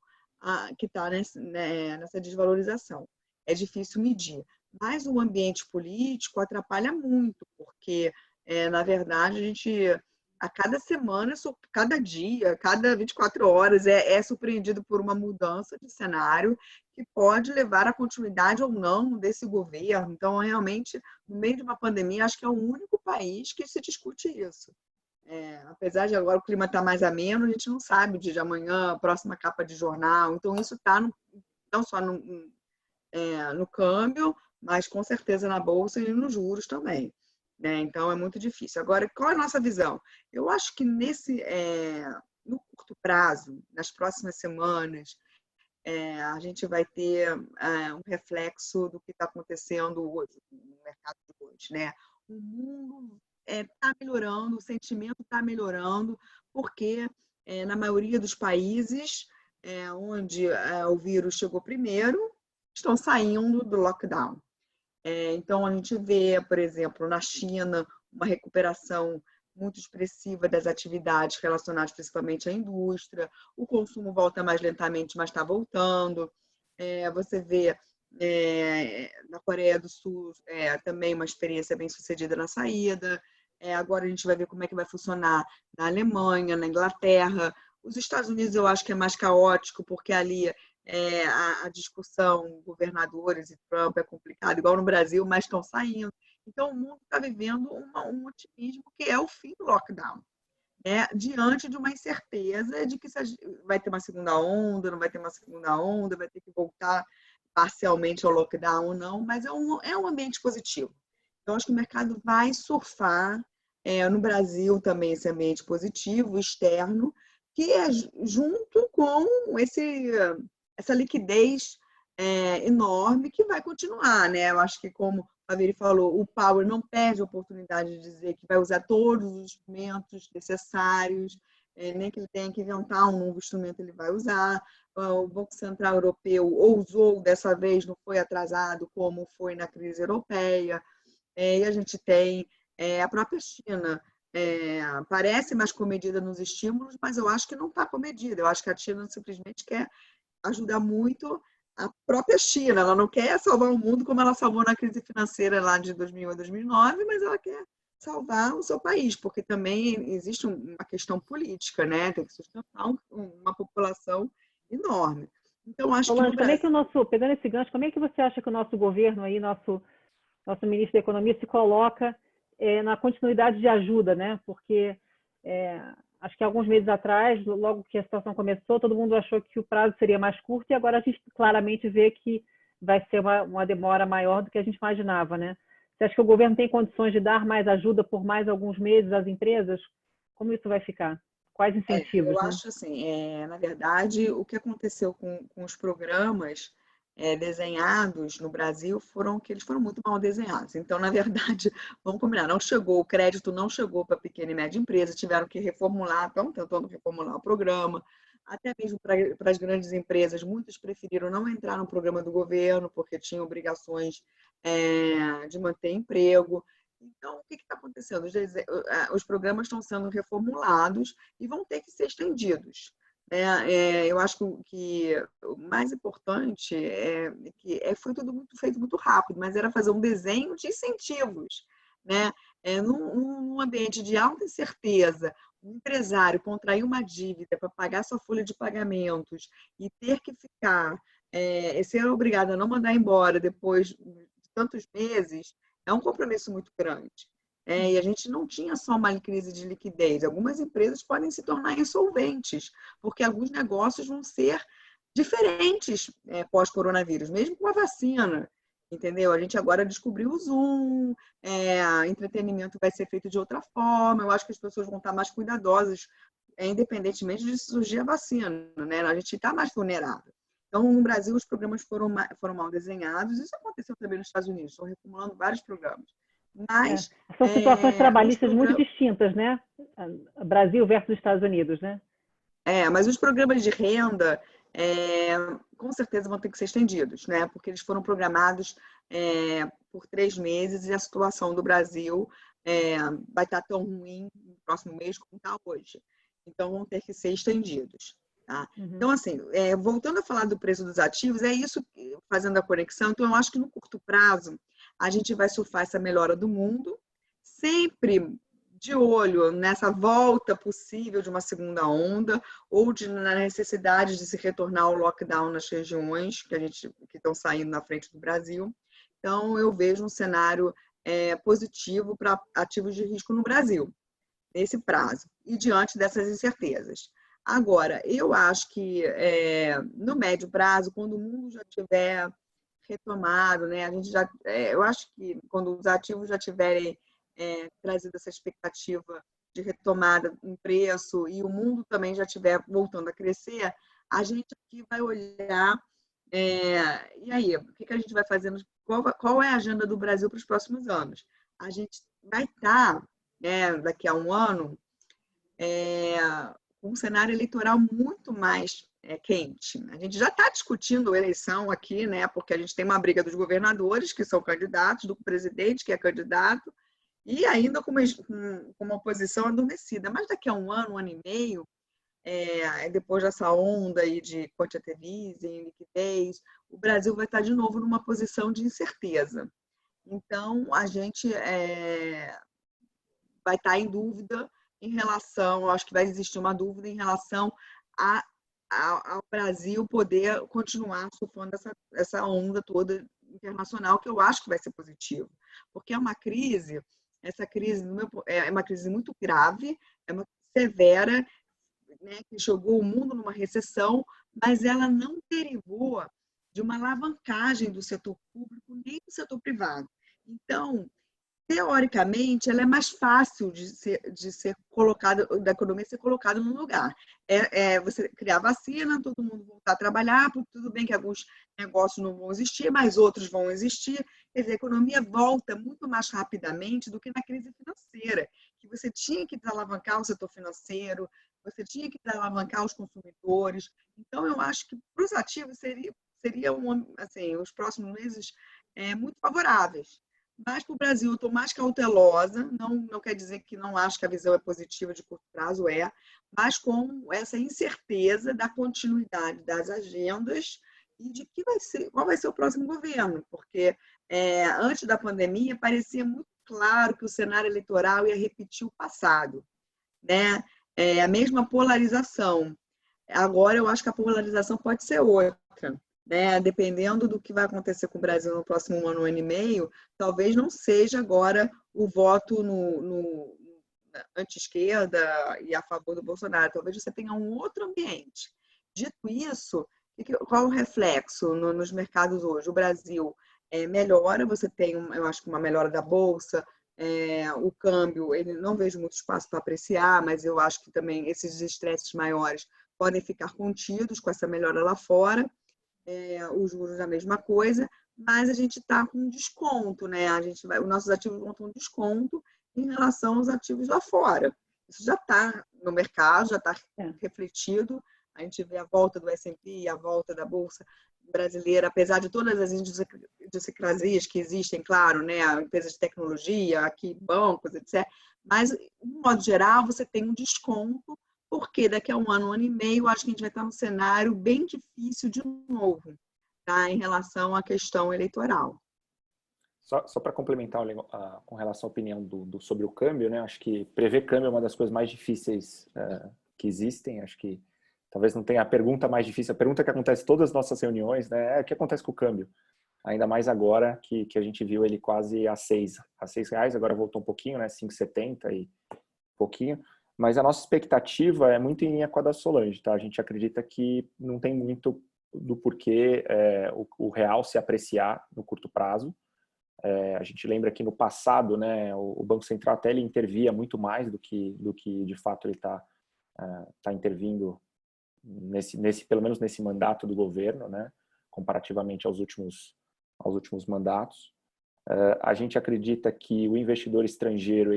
que está nessa desvalorização. É difícil medir. Mas o ambiente político atrapalha muito, porque, na verdade, a gente, a cada semana, cada dia, cada 24 horas, é surpreendido por uma mudança de cenário que pode levar à continuidade ou não desse governo. Então, realmente, no meio de uma pandemia, acho que é o único país que se discute isso. Apesar de agora o clima estar mais ameno, a gente não sabe o dia de amanhã, a próxima capa de jornal. Então, isso está não só no câmbio, mas com certeza na bolsa e nos juros também. Então, é muito difícil. Agora, qual é a nossa visão? Eu acho que no curto prazo, nas próximas semanas, a gente vai ter um reflexo do que está acontecendo hoje, no mercado de hoje, né? O mundo está melhorando, o sentimento está melhorando, porque na maioria dos países onde o vírus chegou primeiro, estão saindo do lockdown. Então, a gente vê, por exemplo, na China, uma recuperação muito expressiva das atividades relacionadas principalmente à indústria, o consumo volta mais lentamente, mas está voltando. Você vê na Coreia do Sul também uma experiência bem sucedida na saída. Agora a gente vai ver como é que vai funcionar na Alemanha, na Inglaterra. Os Estados Unidos eu acho que é mais caótico, porque ali a discussão governadores e Trump é complicado, igual no Brasil, mas estão saindo. Então, o mundo está vivendo um otimismo que é o fim do lockdown, diante de uma incerteza de que vai ter uma segunda onda, não vai ter uma segunda onda, vai ter que voltar parcialmente ao lockdown ou não, mas é um ambiente positivo. Então, acho que o mercado vai surfar no Brasil também esse ambiente positivo, externo, que é junto com essa liquidez enorme que vai continuar, né? Eu acho que, como a Faveri falou, o Powell não perde a oportunidade de dizer que vai usar todos os instrumentos necessários, nem que ele tenha que inventar um novo instrumento, ele vai usar. O Banco Central Europeu ousou, dessa vez não foi atrasado como foi na crise europeia. E a gente tem a própria China, parece mais comedida nos estímulos, mas eu acho que não está comedida. Eu acho que a China simplesmente quer ajudar muito a própria China. Ela não quer salvar o mundo como ela salvou na crise financeira lá de 2001 a 2009, mas ela quer salvar o seu país, porque também existe uma questão política, né? Tem que sustentar uma população enorme. Então, acho Solange, como é que pegando esse gancho, como é que você acha que o nosso governo aí, nosso ministro da Economia se coloca na continuidade de ajuda, né? Porque acho que alguns meses atrás, logo que a situação começou, todo mundo achou que o prazo seria mais curto e agora a gente claramente vê que vai ser uma demora maior do que a gente imaginava, né? Você acha que o governo tem condições de dar mais ajuda por mais alguns meses às empresas? Como isso vai ficar? Quais incentivos? Eu acho assim, na verdade, o que aconteceu com os programas desenhados no Brasil foram que eles foram muito mal desenhados. Então, na verdade, vamos combinar, o crédito não chegou para pequena e média empresa, tiveram que reformular, estão tentando reformular o programa, até mesmo para as grandes empresas, muitos preferiram não entrar no programa do governo, porque tinham obrigações de manter emprego. Então, o que está acontecendo? Os programas estão sendo reformulados e vão ter que ser estendidos. Eu acho que o mais importante é que foi tudo feito muito rápido, mas era fazer um desenho de incentivos. Num ambiente de alta incerteza, um empresário contrair uma dívida para pagar sua folha de pagamentos e ter que ser obrigado a não mandar embora depois de tantos meses, é um compromisso muito grande. E a gente não tinha só uma crise de liquidez. Algumas empresas podem se tornar insolventes, porque alguns negócios vão ser diferentes pós-coronavírus, mesmo com a vacina, entendeu? A gente agora descobriu o Zoom, entretenimento vai ser feito de outra forma, eu acho que as pessoas vão estar mais cuidadosas, independentemente de surgir a vacina, né? A gente está mais vulnerável. Então, no Brasil, os programas foram mal desenhados, isso aconteceu também nos Estados Unidos, estão reformulando vários programas. Mas, são situações trabalhistas muito distintas, né? Brasil versus Estados Unidos, né? Mas os programas de renda, com certeza vão ter que ser estendidos, né? Porque eles foram programados por 3 meses e a situação do Brasil vai estar tão ruim no próximo mês como está hoje. Então, vão ter que ser estendidos. Tá? Uhum. Então, assim, voltando a falar do preço dos ativos, é isso, fazendo a conexão. Então, eu acho que no curto prazo, a gente vai surfar essa melhora do mundo, sempre de olho nessa volta possível de uma segunda onda ou na necessidade de se retornar ao lockdown nas regiões que estão saindo na frente do Brasil. Então, eu vejo um cenário positivo para ativos de risco no Brasil, nesse prazo, e diante dessas incertezas. Agora, eu acho que no médio prazo, quando o mundo já tiver retomado, né, eu acho que quando os ativos já tiverem trazido essa expectativa de retomada em preço e o mundo também já estiver voltando a crescer, a gente aqui vai olhar e aí, o que a gente vai fazendo? Qual é a agenda do Brasil para os próximos anos? A gente vai estar, daqui a um ano, um cenário eleitoral muito mais quente. A gente já está discutindo a eleição aqui, né? Porque a gente tem uma briga dos governadores, que são candidatos, do presidente, que é candidato, e ainda com uma oposição adormecida. Mas daqui a um ano e meio, depois dessa onda aí de quantitative easing, liquidez, o Brasil vai estar de novo numa posição de incerteza. Então, a gente vai estar em dúvida em relação, eu acho que vai existir uma dúvida em relação ao Brasil poder continuar surfando essa onda toda internacional, que eu acho que vai ser positivo, porque é uma crise, essa crise é uma crise muito grave, é uma severa, né, que jogou o mundo numa recessão, mas ela não derivou de uma alavancagem do setor público nem do setor privado. Então, teoricamente, ela é mais fácil de ser colocada, da economia ser colocada no lugar. Você criar vacina, todo mundo voltar a trabalhar, porque tudo bem que alguns negócios não vão existir, mas outros vão existir. Quer dizer, a economia volta muito mais rapidamente do que na crise financeira, que você tinha que desalavancar o setor financeiro, você tinha que desalavancar os consumidores. Então, eu acho que para os ativos seriam assim, os próximos meses muito favoráveis. Mas para o Brasil eu estou mais cautelosa, não quer dizer que não acho que a visão é positiva de curto prazo, mas com essa incerteza da continuidade das agendas e de qual vai ser o próximo governo, porque antes da pandemia parecia muito claro que o cenário eleitoral ia repetir o passado, né? A mesma polarização. Agora eu acho que a polarização pode ser outra. Dependendo do que vai acontecer com o Brasil no próximo ano e meio, talvez não seja agora o voto no anti-esquerda e a favor do Bolsonaro. Talvez você tenha um outro ambiente. Dito isso, qual o reflexo nos mercados hoje? O Brasil melhora, você tem, eu acho que uma melhora da Bolsa, o câmbio, ele não vejo muito espaço para apreciar, mas eu acho que também esses estresses maiores podem ficar contidos com essa melhora lá fora. Os juros a mesma coisa, mas a gente está com desconto, né? Os nossos ativos vão ter um desconto em relação aos ativos lá fora. Isso já está no mercado, já está refletido. A gente vê a volta do S&P, a volta da Bolsa brasileira, apesar de todas as idiosincrasias que existem, claro, né? Empresas de tecnologia, aqui bancos, etc. Mas, de modo geral, você tem um desconto, porque daqui a um ano e meio, acho que a gente vai estar num cenário bem difícil de novo, tá? Em relação à questão eleitoral. Só para complementar com relação à opinião sobre o câmbio, né? Acho que prever câmbio é uma das coisas mais difíceis que existem. Acho que talvez não tenha a pergunta mais difícil. A pergunta que acontece em todas as nossas reuniões, né? É o que acontece com o câmbio. Ainda mais agora que a gente viu ele quase a R$6, agora voltou um pouquinho, né? 5,70 e pouquinho. Mas a nossa expectativa é muito em linha com a da Solange, tá? A gente acredita que não tem muito do porquê o real se apreciar no curto prazo. A gente lembra que no passado, né, o Banco Central até ele intervia muito mais do que de fato ele está intervindo pelo menos nesse mandato do governo, né, comparativamente aos últimos mandatos. A gente acredita que o investidor estrangeiro,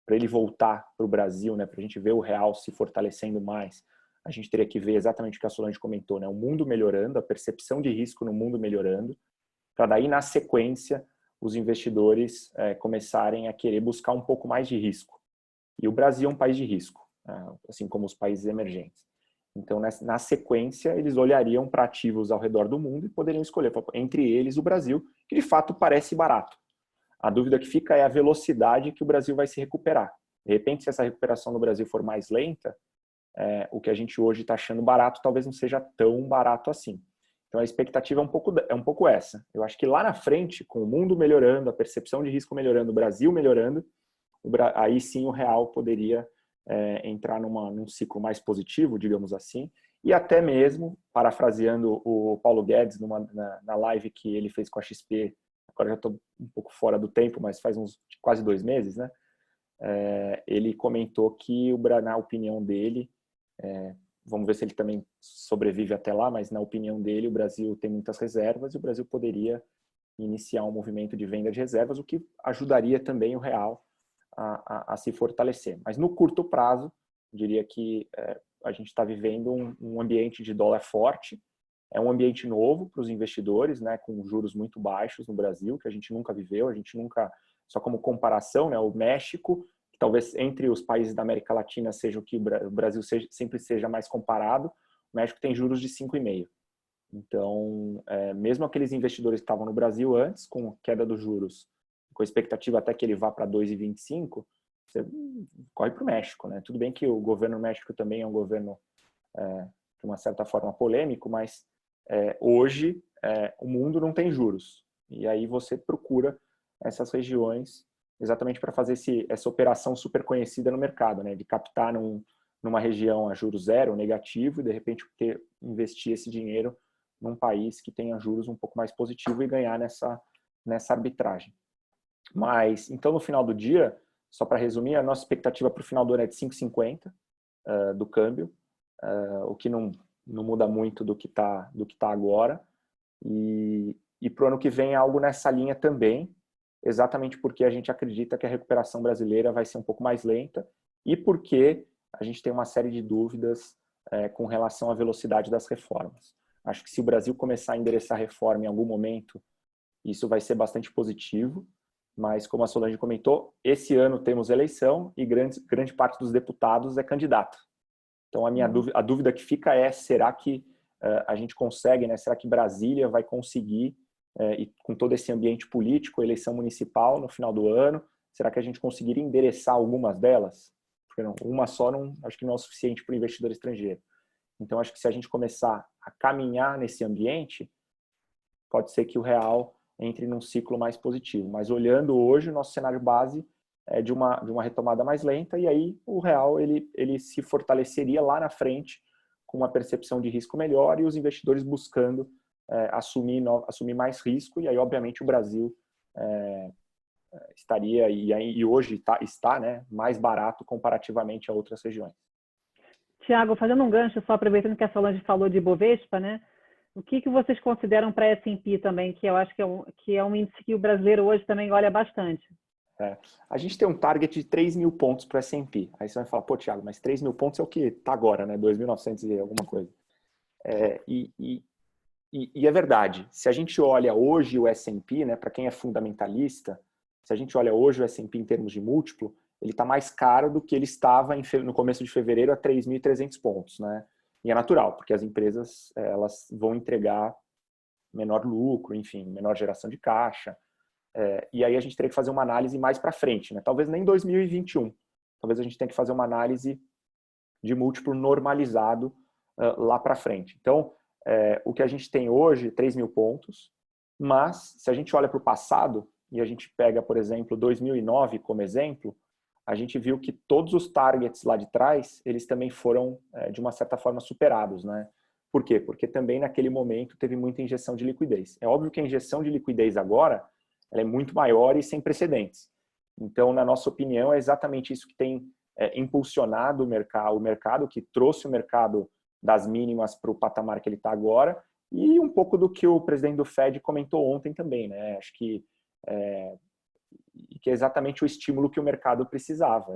para ele voltar para o Brasil, né, para a gente ver o real se fortalecendo mais, a gente teria que ver exatamente o que a Solange comentou, né, o mundo melhorando, a percepção de risco no mundo melhorando, para daí, na sequência, os investidores começarem a querer buscar um pouco mais de risco. E o Brasil é um país de risco, assim como os países emergentes. Então, na sequência, eles olhariam para ativos ao redor do mundo e poderiam escolher, entre eles, o Brasil, que de fato parece barato. A dúvida que fica é a velocidade que o Brasil vai se recuperar. De repente, se essa recuperação no Brasil for mais lenta, o que a gente hoje está achando barato talvez não seja tão barato assim. Então, a expectativa é um pouco essa. Eu acho que lá na frente, com o mundo melhorando, a percepção de risco melhorando, o Brasil melhorando, aí sim o real poderia entrar num ciclo mais positivo, digamos assim, e até mesmo, parafraseando o Paulo Guedes na live que ele fez com a XP, agora já estou um pouco fora do tempo, mas faz uns quase 2 meses, né? Ele comentou que, na opinião dele, vamos ver se ele também sobrevive até lá, mas na opinião dele, o Brasil tem muitas reservas e o Brasil poderia iniciar um movimento de venda de reservas, o que ajudaria também o real a se fortalecer. Mas no curto prazo, diria que a gente está vivendo um ambiente de dólar forte, é um ambiente novo para os investidores, né, com juros muito baixos no Brasil, que a gente nunca viveu, só como comparação, né, o México, que talvez entre os países da América Latina seja o que o Brasil sempre seja mais comparado, o México tem juros de 5,5%. Então, mesmo aqueles investidores que estavam no Brasil antes, com a queda dos juros, com a expectativa até que ele vá para 2,25%, você corre para o México, né? Tudo bem que o governo do México também é um governo, de uma certa forma, polêmico, mas hoje o mundo não tem juros. E aí você procura essas regiões exatamente para fazer essa operação super conhecida no mercado, né? De captar numa região a juros zero, negativo, e de repente investir esse dinheiro num país que tenha juros um pouco mais positivo e ganhar nessa arbitragem. Mas, então, no final do dia, só para resumir, a nossa expectativa para o final do ano é de 5,50 do câmbio, o que não muda muito do que tá agora. E para o ano que vem é algo nessa linha também, exatamente porque a gente acredita que a recuperação brasileira vai ser um pouco mais lenta e porque a gente tem uma série de dúvidas com relação à velocidade das reformas. Acho que se o Brasil começar a endereçar a reforma em algum momento, isso vai ser bastante positivo, mas como a Solange comentou, esse ano temos eleição e grande parte dos deputados é candidato. Então a dúvida que fica é, será que a gente consegue, né? Será que Brasília vai conseguir, e com todo esse ambiente político, eleição municipal no final do ano, será que a gente conseguiria endereçar algumas delas? Porque uma só acho que não é o suficiente para o investidor estrangeiro. Então acho que se a gente começar a caminhar nesse ambiente, pode ser que o real entre num ciclo mais positivo. Mas olhando hoje, o nosso cenário base é de uma retomada mais lenta, e aí o real ele se fortaleceria lá na frente com uma percepção de risco melhor e os investidores buscando assumir mais risco, e aí obviamente o Brasil estaria, e hoje está, né, mais barato comparativamente a outras regiões. Tiago, fazendo um gancho, só aproveitando que a Solange falou de Bovespa, né? O que vocês consideram para S&P também, que eu acho que é um índice que o brasileiro hoje também olha bastante? A gente tem um target de 3 mil pontos para S&P. Aí você vai falar, pô, Tiago, mas 3 mil pontos é o que está agora, né? 2.900 e alguma coisa. E é verdade. Se a gente olha hoje o S&P, né, para quem é fundamentalista, se a gente olha hoje o S&P em termos de múltiplo, ele está mais caro do que ele estava no começo de fevereiro a 3.300 pontos, né? E é natural, porque as empresas elas vão entregar menor lucro, enfim, menor geração de caixa. E aí a gente teria que fazer uma análise mais para frente, né? Talvez nem 2021. Talvez a gente tenha que fazer uma análise de múltiplo normalizado lá para frente. Então, o que a gente tem hoje, 3 mil pontos, mas se a gente olha para o passado, e a gente pega, por exemplo, 2009 como exemplo, a gente viu que todos os targets lá de trás, eles também foram, de uma certa forma, superados, né? Por quê? Porque também naquele momento teve muita injeção de liquidez. É óbvio que a injeção de liquidez agora ela é muito maior e sem precedentes. Então, na nossa opinião, é exatamente isso que tem impulsionado o mercado, que trouxe o mercado das mínimas para o patamar que ele está agora, e um pouco do que o presidente do Fed comentou ontem também, né? Acho que é exatamente o estímulo que o mercado precisava,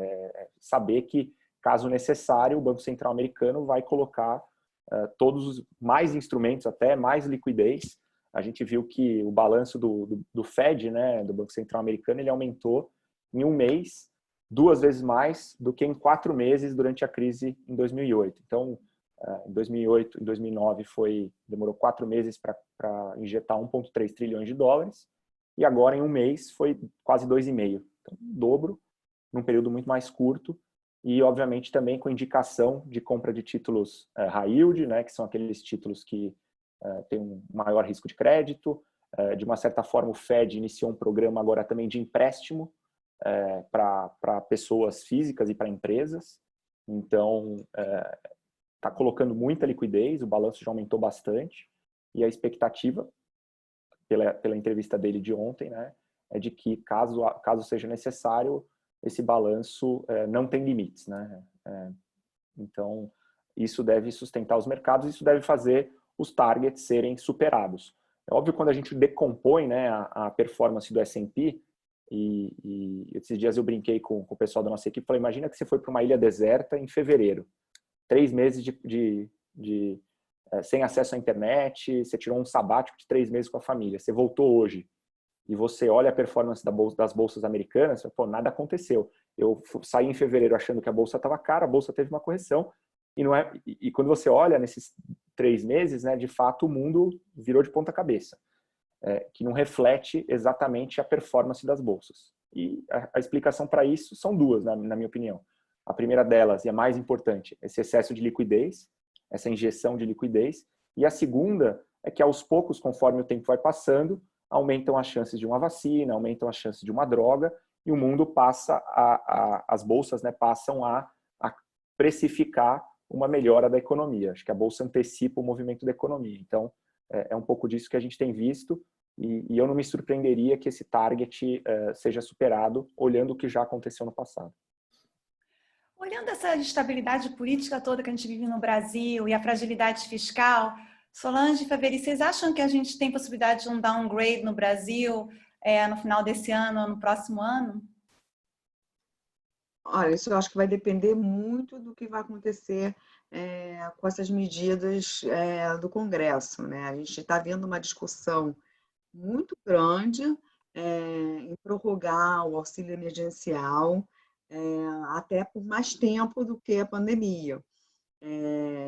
saber que, caso necessário, o Banco Central americano vai colocar todos os mais instrumentos, até mais liquidez. A gente viu que o balanço do Fed, né, do Banco Central americano, ele aumentou em um mês 2 vezes mais do que em 4 meses durante a crise em 2008. Então, em 2008 e 2009 demorou 4 meses para injetar 1,3 trilhões de dólares, e agora em um mês foi quase 2,5. Então, dobro, num período muito mais curto, e obviamente também com indicação de compra de títulos high yield, né, que são aqueles títulos que têm um maior risco de crédito. De uma certa forma, o Fed iniciou um programa agora também de empréstimo para pessoas físicas e para empresas. Então, está colocando muita liquidez, o balanço já aumentou bastante, e a expectativa, pela entrevista dele de ontem, né, é de que, caso seja necessário, esse balanço não tem limites, né? Então, isso deve sustentar os mercados, isso deve fazer os targets serem superados. É óbvio, quando a gente decompõe, né, a performance do S&P, e esses dias eu brinquei com o pessoal da nossa equipe, falei, imagina que você foi para uma ilha deserta em fevereiro, 3 meses sem acesso à internet, você tirou um sabático de 3 meses com a família, você voltou hoje, e você olha a performance das bolsas americanas, você fala, pô, nada aconteceu. Eu saí em fevereiro achando que a bolsa estava cara, a bolsa teve uma correção, e quando você olha nesses 3 meses, né, de fato o mundo virou de ponta cabeça, que não reflete exatamente a performance das bolsas. E a explicação para isso são duas, na minha opinião. A primeira delas, e a mais importante, esse excesso de liquidez, essa injeção de liquidez, e a segunda é que, aos poucos, conforme o tempo vai passando, aumentam as chances de uma vacina, aumentam as chances de uma droga, e o mundo passa as bolsas, né, passam a precificar uma melhora da economia. Acho que a bolsa antecipa o movimento da economia. Então, é um pouco disso que a gente tem visto, e eu não me surpreenderia que esse target seja superado, olhando o que já aconteceu no passado. Olhando essa instabilidade política toda que a gente vive no Brasil e a fragilidade fiscal, Solange e Faveri, vocês acham que a gente tem possibilidade de um downgrade no Brasil no final desse ano ou no próximo ano? Olha, isso eu acho que vai depender muito do que vai acontecer com essas medidas do Congresso, né? A gente está vendo uma discussão muito grande em prorrogar o auxílio emergencial até por mais tempo do que a pandemia.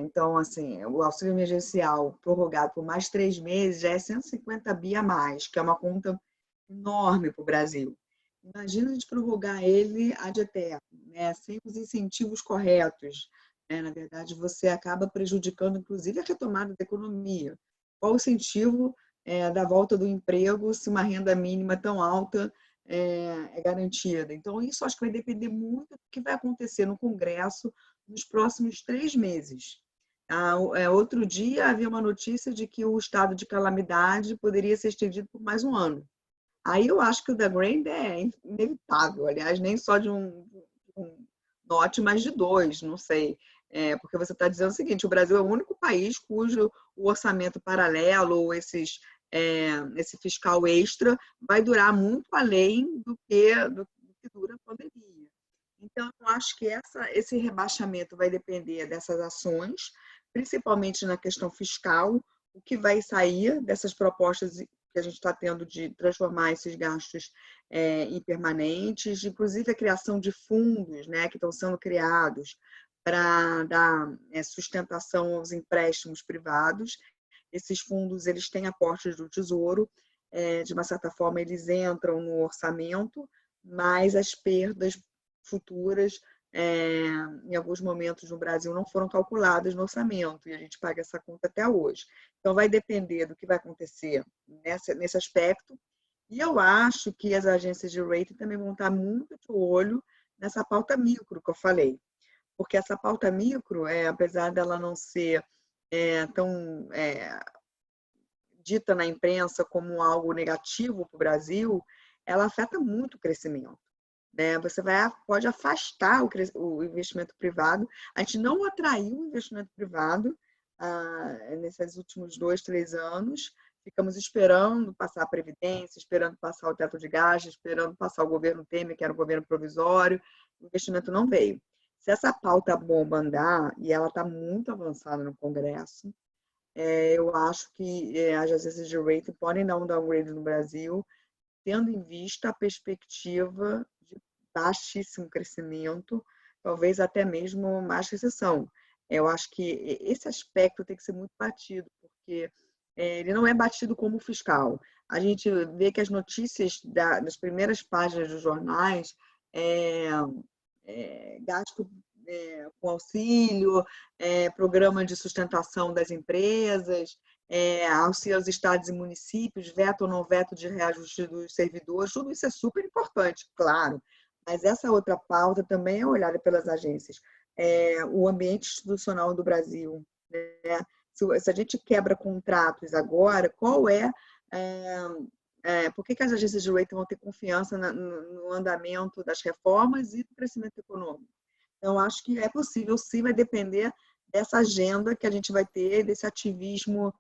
Então, assim, o auxílio emergencial prorrogado por mais 3 meses já é 150 bi a mais, que é uma conta enorme para o Brasil. Imagina a gente prorrogar ele ad eterno, né? Sem os incentivos corretos. Né? Na verdade, você acaba prejudicando, inclusive, a retomada da economia. Qual o incentivo da volta do emprego se uma renda mínima tão alta é garantida? Então, isso acho que vai depender muito do que vai acontecer no Congresso nos próximos 3 meses. Outro dia havia uma notícia de que o estado de calamidade poderia ser estendido por mais um ano. Aí eu acho que o downgrade é inevitável, aliás, nem só de um note, mas de 2, não sei. Porque você está dizendo o seguinte, o Brasil é o único país cujo o orçamento paralelo, ou esse fiscal extra, vai durar muito além do que dura a pandemia. Então, eu acho que esse rebaixamento vai depender dessas ações, principalmente na questão fiscal, o que vai sair dessas propostas que a gente está tendo de transformar esses gastos em permanentes, inclusive a criação de fundos, né, que estão sendo criados para dar sustentação aos empréstimos privados. Esses fundos eles têm aportes do Tesouro, de uma certa forma eles entram no orçamento, mas as perdas futuras, em alguns momentos no Brasil, não foram calculadas no orçamento, e a gente paga essa conta até hoje. Então, vai depender do que vai acontecer nesse aspecto, e eu acho que as agências de rating também vão estar muito de olho nessa pauta micro que eu falei, porque essa pauta micro, apesar dela não ser tão dita na imprensa como algo negativo para o Brasil, ela afeta muito o crescimento. Né? Você pode afastar o investimento privado. A gente não atraiu o investimento privado nesses últimos 2, 3 anos. Ficamos esperando passar a Previdência, esperando passar o teto de gastos, esperando passar o governo Temer, que era um governo provisório. O investimento não veio. Se essa pauta bomba andar, e ela está muito avançada no Congresso, eu acho que as agências de rating podem dar um downgrade no Brasil, tendo em vista a perspectiva de baixíssimo crescimento, talvez até mesmo mais recessão. Eu acho que esse aspecto tem que ser muito batido, porque ele não é batido como fiscal. A gente vê que as notícias das primeiras páginas dos jornais gasto com auxílio, programa de sustentação das empresas, auxílio aos estados e municípios, veto ou não veto de reajuste dos servidores, tudo isso é super importante, claro, mas essa outra pauta também é olhada pelas agências. O ambiente institucional do Brasil, né? Se a gente quebra contratos agora, qual por que as agências de rating vão ter confiança no andamento das reformas e do crescimento econômico? Então, acho que é possível, sim, vai depender dessa agenda que a gente vai ter, desse ativismo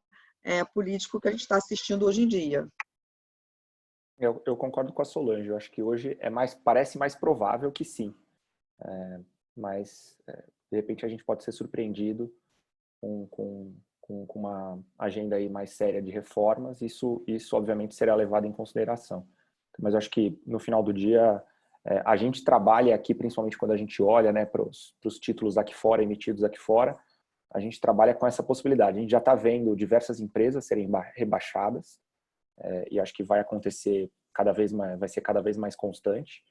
político que a gente está assistindo hoje em dia. Eu concordo com a Solange. Eu acho que hoje parece mais provável que sim. Mas, de repente, a gente pode ser surpreendido com uma agenda aí mais séria de reformas. Isso obviamente, será levado em consideração. Mas eu acho que, no final do dia, a gente trabalha aqui, principalmente quando a gente olha, né, para os títulos aqui fora, emitidos aqui fora, a gente trabalha com essa possibilidade. A gente já está vendo diversas empresas serem rebaixadas, e acho que vai acontecer vai ser cada vez mais constante,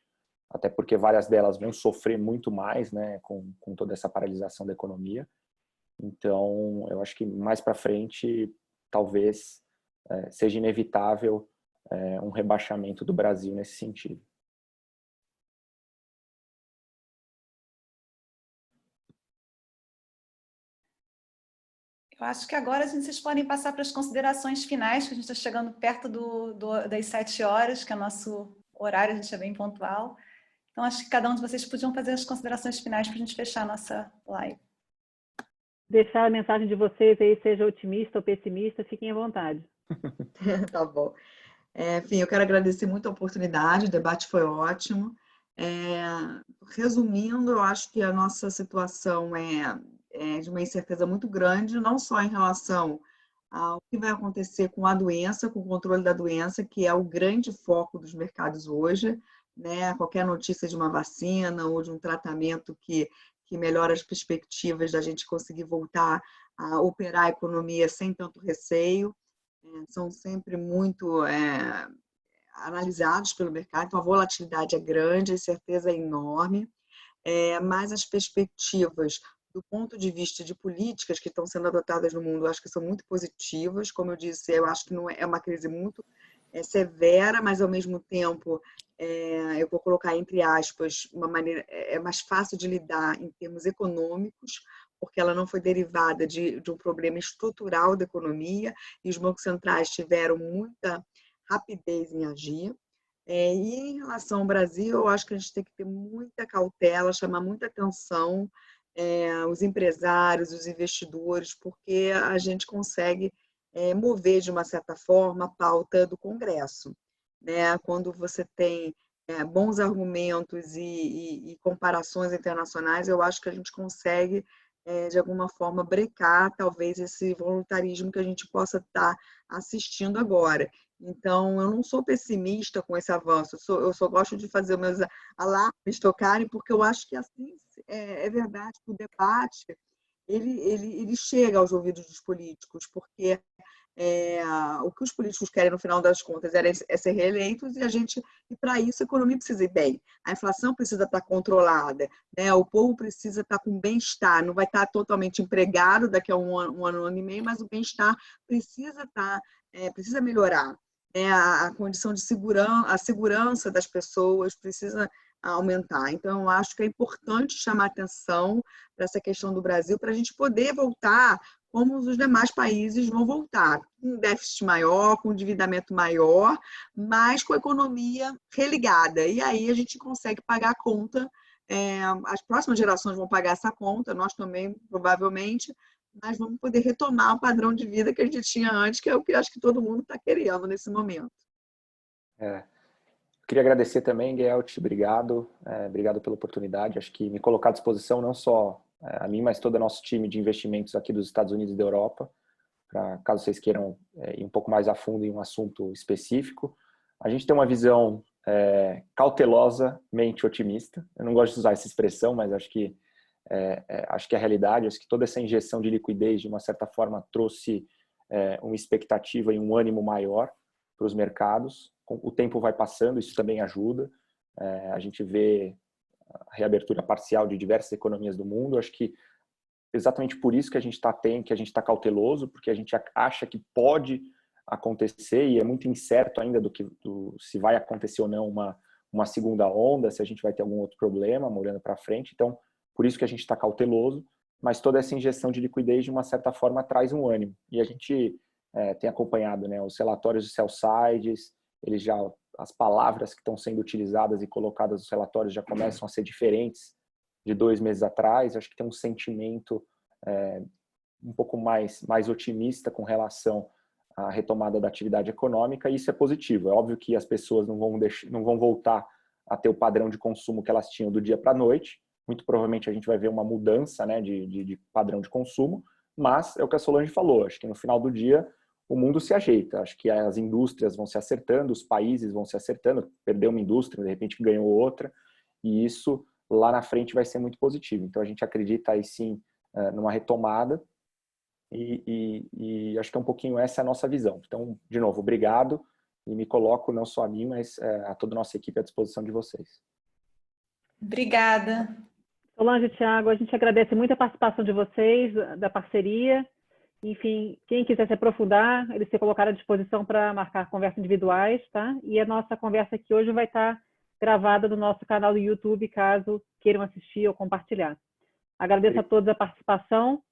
até porque várias delas vão sofrer muito mais, né, com toda essa paralisação da economia. Então, eu acho que mais para frente, talvez seja inevitável um rebaixamento do Brasil nesse sentido. Eu acho que agora vocês podem passar para as considerações finais, que a gente está chegando perto das 7 horas, que é o nosso horário, a gente é bem pontual. Então, acho que cada um de vocês podiam fazer as considerações finais para a gente fechar a nossa live. Deixar a mensagem de vocês aí, seja otimista ou pessimista, fiquem à vontade. Tá bom. Enfim, eu quero agradecer muito a oportunidade, o debate foi ótimo. Resumindo, eu acho que a nossa situação é de uma incerteza muito grande, não só em relação ao que vai acontecer com a doença, com o controle da doença, que é o grande foco dos mercados hoje, né? Qualquer notícia de uma vacina ou de um tratamento que melhora as perspectivas da gente conseguir voltar a operar a economia sem tanto receio, são sempre muito analisados pelo mercado, então a volatilidade é grande, a incerteza é enorme, mas as perspectivas do ponto de vista de políticas que estão sendo adotadas no mundo, eu acho que são muito positivas. Como eu disse, eu acho que não é uma crise muito severa, mas ao mesmo tempo, eu vou colocar entre aspas, uma maneira mais fácil de lidar em termos econômicos, porque ela não foi derivada de um problema estrutural da economia, e os bancos centrais tiveram muita rapidez em agir. E em relação ao Brasil, eu acho que a gente tem que ter muita cautela, chamar muita atenção os empresários, os investidores, porque a gente consegue mover, de uma certa forma, a pauta do Congresso, né? Quando você tem bons argumentos e comparações internacionais, eu acho que a gente consegue, de alguma forma, brecar, talvez, esse voluntarismo que a gente possa estar assistindo agora. Então, eu não sou pessimista com esse avanço, eu só gosto de fazer meus alarmes tocarem, porque eu acho que assim é verdade que o debate ele chega aos ouvidos dos políticos, porque o que os políticos querem, no final das contas, é ser reeleitos, e para isso a economia precisa ir bem, a inflação precisa estar controlada, né? O povo precisa estar com bem-estar, não vai estar totalmente empregado daqui a um ano e meio, mas o bem-estar precisa melhorar. A condição de segurança, a segurança das pessoas precisa a aumentar. Então, eu acho que é importante chamar atenção para essa questão do Brasil, para a gente poder voltar como os demais países vão voltar, com um déficit maior, com um endividamento maior, mas com a economia religada. E aí a gente consegue pagar a conta, as próximas gerações vão pagar essa conta, nós também, provavelmente, mas vamos poder retomar o padrão de vida que a gente tinha antes, que é o que acho que todo mundo está querendo nesse momento. Queria agradecer também, Gelt, obrigado. Obrigado pela oportunidade. Acho que me colocar à disposição não só a mim, mas todo o nosso time de investimentos aqui dos Estados Unidos e da Europa, para caso vocês queiram ir um pouco mais a fundo em um assunto específico. A gente tem uma visão cautelosamente otimista. Eu não gosto de usar essa expressão, mas acho que é a realidade. Acho que toda essa injeção de liquidez, de uma certa forma, trouxe uma expectativa e um ânimo maior para os mercados. O tempo vai passando, isso também ajuda. A gente vê a reabertura parcial de diversas economias do mundo. Acho que exatamente por isso que a gente está cauteloso, porque a gente acha que pode acontecer, e é muito incerto ainda se vai acontecer ou não uma segunda onda, se a gente vai ter algum outro problema olhando para frente. Então, por isso que a gente está cauteloso, mas toda essa injeção de liquidez, de uma certa forma, traz um ânimo. E a gente tem acompanhado, né, os relatórios de sell-sides, as palavras que estão sendo utilizadas e colocadas nos relatórios já começam a ser diferentes de 2 meses atrás. Acho que tem um sentimento um pouco mais otimista com relação à retomada da atividade econômica, e isso é positivo. É óbvio que as pessoas não vão voltar a ter o padrão de consumo que elas tinham do dia para a noite. Muito provavelmente a gente vai ver uma mudança, né, de padrão de consumo, mas é o que a Solange falou. Acho que no final do dia o mundo se ajeita. Acho que as indústrias vão se acertando, os países vão se acertando. Perdeu uma indústria, de repente ganhou outra, e isso lá na frente vai ser muito positivo. Então a gente acredita aí sim numa retomada, e acho que é um pouquinho essa a nossa visão. Então, de novo, obrigado, e me coloco não só a mim, mas a toda a nossa equipe à disposição de vocês. Obrigada. Solange e Thiago, a gente agradece muito a participação de vocês, da parceria. Enfim, quem quiser se aprofundar, eles se colocaram à disposição para marcar conversas individuais, tá? E a nossa conversa aqui hoje vai estar gravada no nosso canal do YouTube, caso queiram assistir ou compartilhar. Agradeço a todos a participação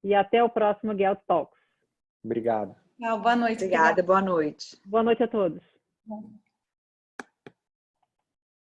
e até o próximo Gelt Talks. Obrigado. Boa noite. Obrigada, boa noite. Boa noite a todos. Bom.